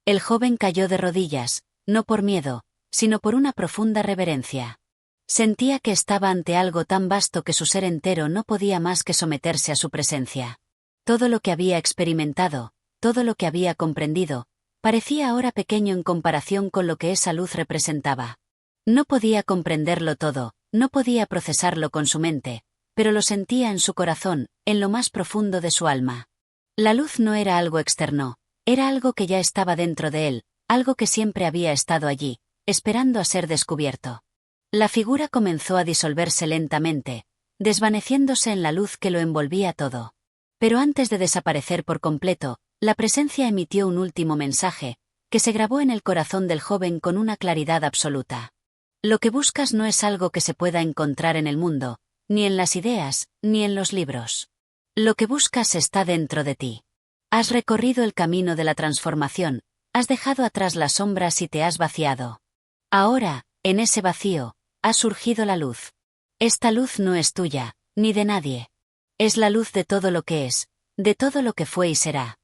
El joven cayó de rodillas, no por miedo, sino por una profunda reverencia. Sentía que estaba ante algo tan vasto que su ser entero no podía más que someterse a su presencia. Todo lo que había experimentado, todo lo que había comprendido, parecía ahora pequeño en comparación con lo que esa luz representaba. No podía comprenderlo todo, no podía procesarlo con su mente, pero lo sentía en su corazón, en lo más profundo de su alma. La luz no era algo externo, era algo que ya estaba dentro de él, algo que siempre había estado allí, esperando a ser descubierto. La figura comenzó a disolverse lentamente, desvaneciéndose en la luz que lo envolvía todo. Pero antes de desaparecer por completo, la presencia emitió un último mensaje, que se grabó en el corazón del joven con una claridad absoluta. Lo que buscas no es algo que se pueda encontrar en el mundo, ni en las ideas, ni en los libros. Lo que buscas está dentro de ti. Has recorrido el camino de la transformación, has dejado atrás las sombras y te has vaciado. Ahora, en ese vacío, ha surgido la luz. Esta luz no es tuya, ni de nadie. Es la luz de todo lo que es, de todo lo que fue y será.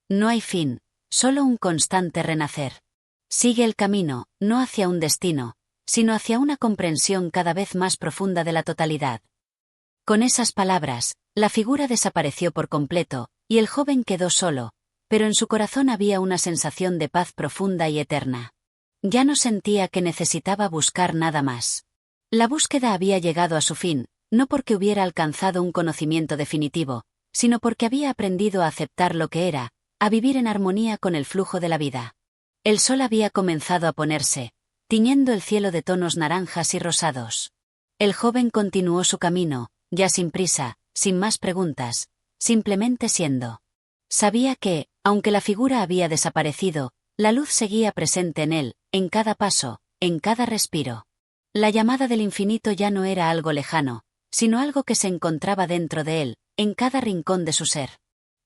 No hay fin, solo un constante renacer. Sigue el camino, no hacia un destino, sino hacia una comprensión cada vez más profunda de la totalidad. Con esas palabras, la figura desapareció por completo, y el joven quedó solo, pero en su corazón había una sensación de paz profunda y eterna. Ya no sentía que necesitaba buscar nada más. La búsqueda había llegado a su fin, no porque hubiera alcanzado un conocimiento definitivo, sino porque había aprendido a aceptar lo que era, a vivir en armonía con el flujo de la vida. El sol había comenzado a ponerse, tiñendo el cielo de tonos naranjas y rosados. El joven continuó su camino, ya sin prisa, sin más preguntas, simplemente siendo. Sabía que, aunque la figura había desaparecido, la luz seguía presente en él, en cada paso, en cada respiro. La llamada del infinito ya no era algo lejano, sino algo que se encontraba dentro de él, en cada rincón de su ser.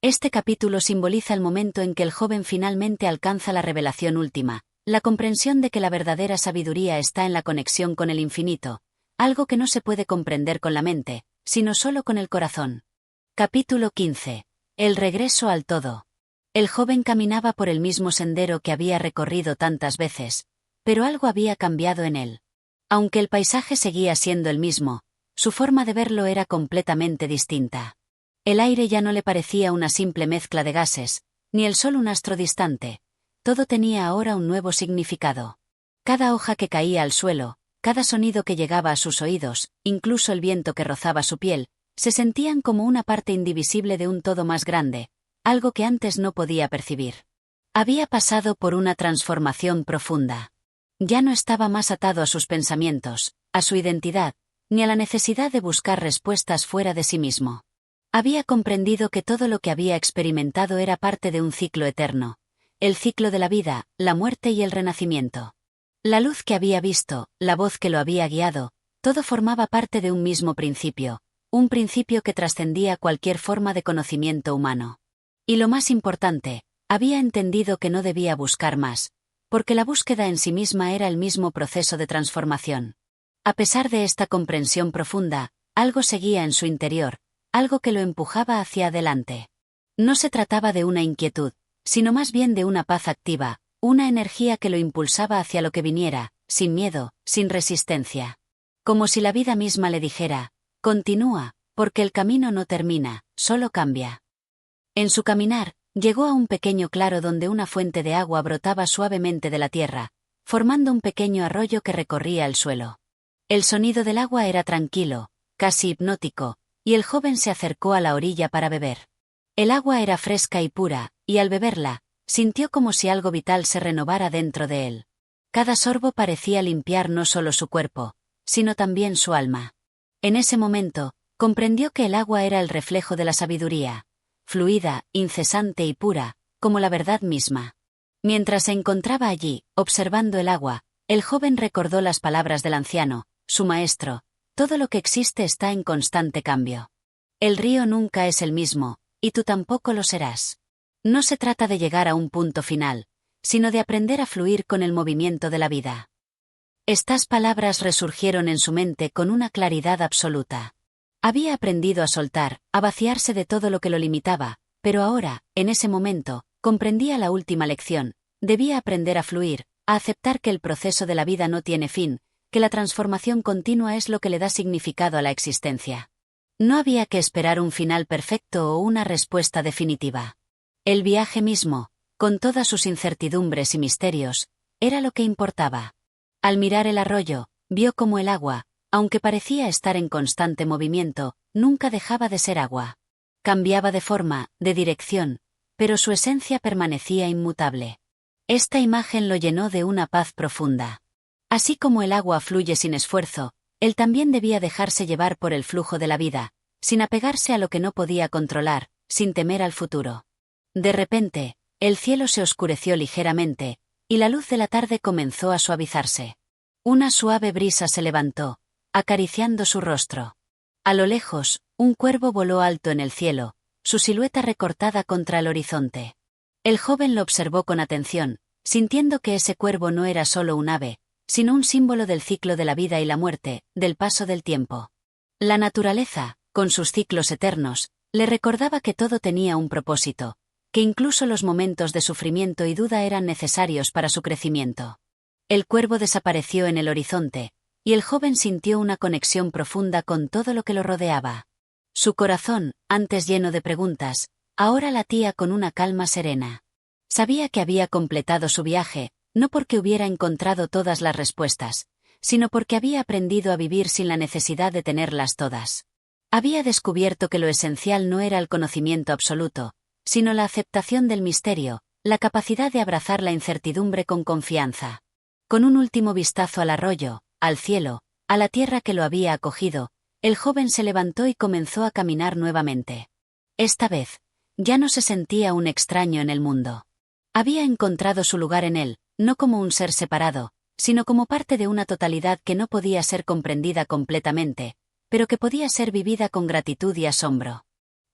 Este capítulo simboliza el momento en que el joven finalmente alcanza la revelación última, la comprensión de que la verdadera sabiduría está en la conexión con el infinito, algo que no se puede comprender con la mente, sino solo con el corazón. Capítulo 15. El regreso al todo. El joven caminaba por el mismo sendero que había recorrido tantas veces, pero algo había cambiado en él. Aunque el paisaje seguía siendo el mismo, su forma de verlo era completamente distinta. El aire ya no le parecía una simple mezcla de gases, ni el sol un astro distante. Todo tenía ahora un nuevo significado. Cada hoja que caía al suelo, cada sonido que llegaba a sus oídos, incluso el viento que rozaba su piel, se sentían como una parte indivisible de un todo más grande, algo que antes no podía percibir. Había pasado por una transformación profunda. Ya no estaba más atado a sus pensamientos, a su identidad, ni a la necesidad de buscar respuestas fuera de sí mismo. Había comprendido que todo lo que había experimentado era parte de un ciclo eterno, el ciclo de la vida, la muerte y el renacimiento. La luz que había visto, la voz que lo había guiado, todo formaba parte de un mismo principio, un principio que trascendía cualquier forma de conocimiento humano. Y lo más importante, había entendido que no debía buscar más, porque la búsqueda en sí misma era el mismo proceso de transformación. A pesar de esta comprensión profunda, algo seguía en su interior, algo que lo empujaba hacia adelante. No se trataba de una inquietud, sino más bien de una paz activa, una energía que lo impulsaba hacia lo que viniera, sin miedo, sin resistencia. Como si la vida misma le dijera, continúa, porque el camino no termina, solo cambia. En su caminar, llegó a un pequeño claro donde una fuente de agua brotaba suavemente de la tierra, formando un pequeño arroyo que recorría el suelo. El sonido del agua era tranquilo, casi hipnótico, y el joven se acercó a la orilla para beber. El agua era fresca y pura, y al beberla, sintió como si algo vital se renovara dentro de él. Cada sorbo parecía limpiar no solo su cuerpo, sino también su alma. En ese momento, comprendió que el agua era el reflejo de la sabiduría, fluida, incesante y pura, como la verdad misma. Mientras se encontraba allí, observando el agua, el joven recordó las palabras del anciano, su maestro: todo lo que existe está en constante cambio. El río nunca es el mismo, y tú tampoco lo serás. No se trata de llegar a un punto final, sino de aprender a fluir con el movimiento de la vida. Estas palabras resurgieron en su mente con una claridad absoluta. Había aprendido a soltar, a vaciarse de todo lo que lo limitaba, pero ahora, en ese momento, comprendía la última lección: debía aprender a fluir, a aceptar que el proceso de la vida no tiene fin, que la transformación continua es lo que le da significado a la existencia. No había que esperar un final perfecto o una respuesta definitiva. El viaje mismo, con todas sus incertidumbres y misterios, era lo que importaba. Al mirar el arroyo, vio cómo el agua, aunque parecía estar en constante movimiento, nunca dejaba de ser agua. Cambiaba de forma, de dirección, pero su esencia permanecía inmutable. Esta imagen lo llenó de una paz profunda. Así como el agua fluye sin esfuerzo, él también debía dejarse llevar por el flujo de la vida, sin apegarse a lo que no podía controlar, sin temer al futuro. De repente, el cielo se oscureció ligeramente, y la luz de la tarde comenzó a suavizarse. Una suave brisa se levantó, acariciando su rostro. A lo lejos, un cuervo voló alto en el cielo, su silueta recortada contra el horizonte. El joven lo observó con atención, sintiendo que ese cuervo no era solo un ave, sino un símbolo del ciclo de la vida y la muerte, del paso del tiempo. La naturaleza, con sus ciclos eternos, le recordaba que todo tenía un propósito, que incluso los momentos de sufrimiento y duda eran necesarios para su crecimiento. El cuervo desapareció en el horizonte, y el joven sintió una conexión profunda con todo lo que lo rodeaba. Su corazón, antes lleno de preguntas, ahora latía con una calma serena. Sabía que había completado su viaje, no porque hubiera encontrado todas las respuestas, sino porque había aprendido a vivir sin la necesidad de tenerlas todas. Había descubierto que lo esencial no era el conocimiento absoluto, sino la aceptación del misterio, la capacidad de abrazar la incertidumbre con confianza. Con un último vistazo al arroyo, al cielo, a la tierra que lo había acogido, el joven se levantó y comenzó a caminar nuevamente. Esta vez, ya no se sentía un extraño en el mundo. Había encontrado su lugar en él, no como un ser separado, sino como parte de una totalidad que no podía ser comprendida completamente, pero que podía ser vivida con gratitud y asombro.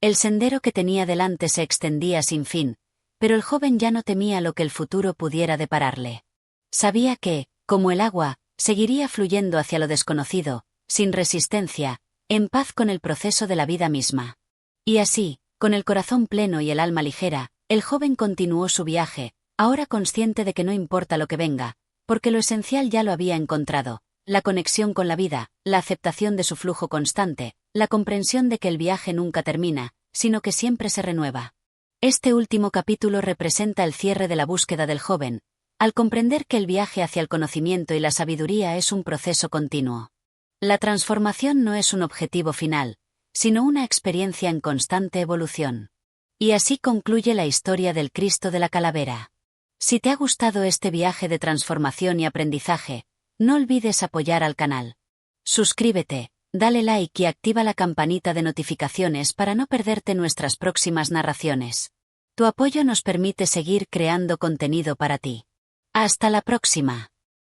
El sendero que tenía delante se extendía sin fin, pero el joven ya no temía lo que el futuro pudiera depararle. Sabía que, como el agua, seguiría fluyendo hacia lo desconocido, sin resistencia, en paz con el proceso de la vida misma. Y así, con el corazón pleno y el alma ligera, el joven continuó su viaje, ahora consciente de que no importa lo que venga, porque lo esencial ya lo había encontrado, la conexión con la vida, la aceptación de su flujo constante, la comprensión de que el viaje nunca termina, sino que siempre se renueva. Este último capítulo representa el cierre de la búsqueda del joven, al comprender que el viaje hacia el conocimiento y la sabiduría es un proceso continuo. La transformación no es un objetivo final, sino una experiencia en constante evolución. Y así concluye la historia del Cristo de la Calavera. Si te ha gustado este viaje de transformación y aprendizaje, no olvides apoyar al canal. Suscríbete, dale like y activa la campanita de notificaciones para no perderte nuestras próximas narraciones. Tu apoyo nos permite seguir creando contenido para ti. Hasta la próxima.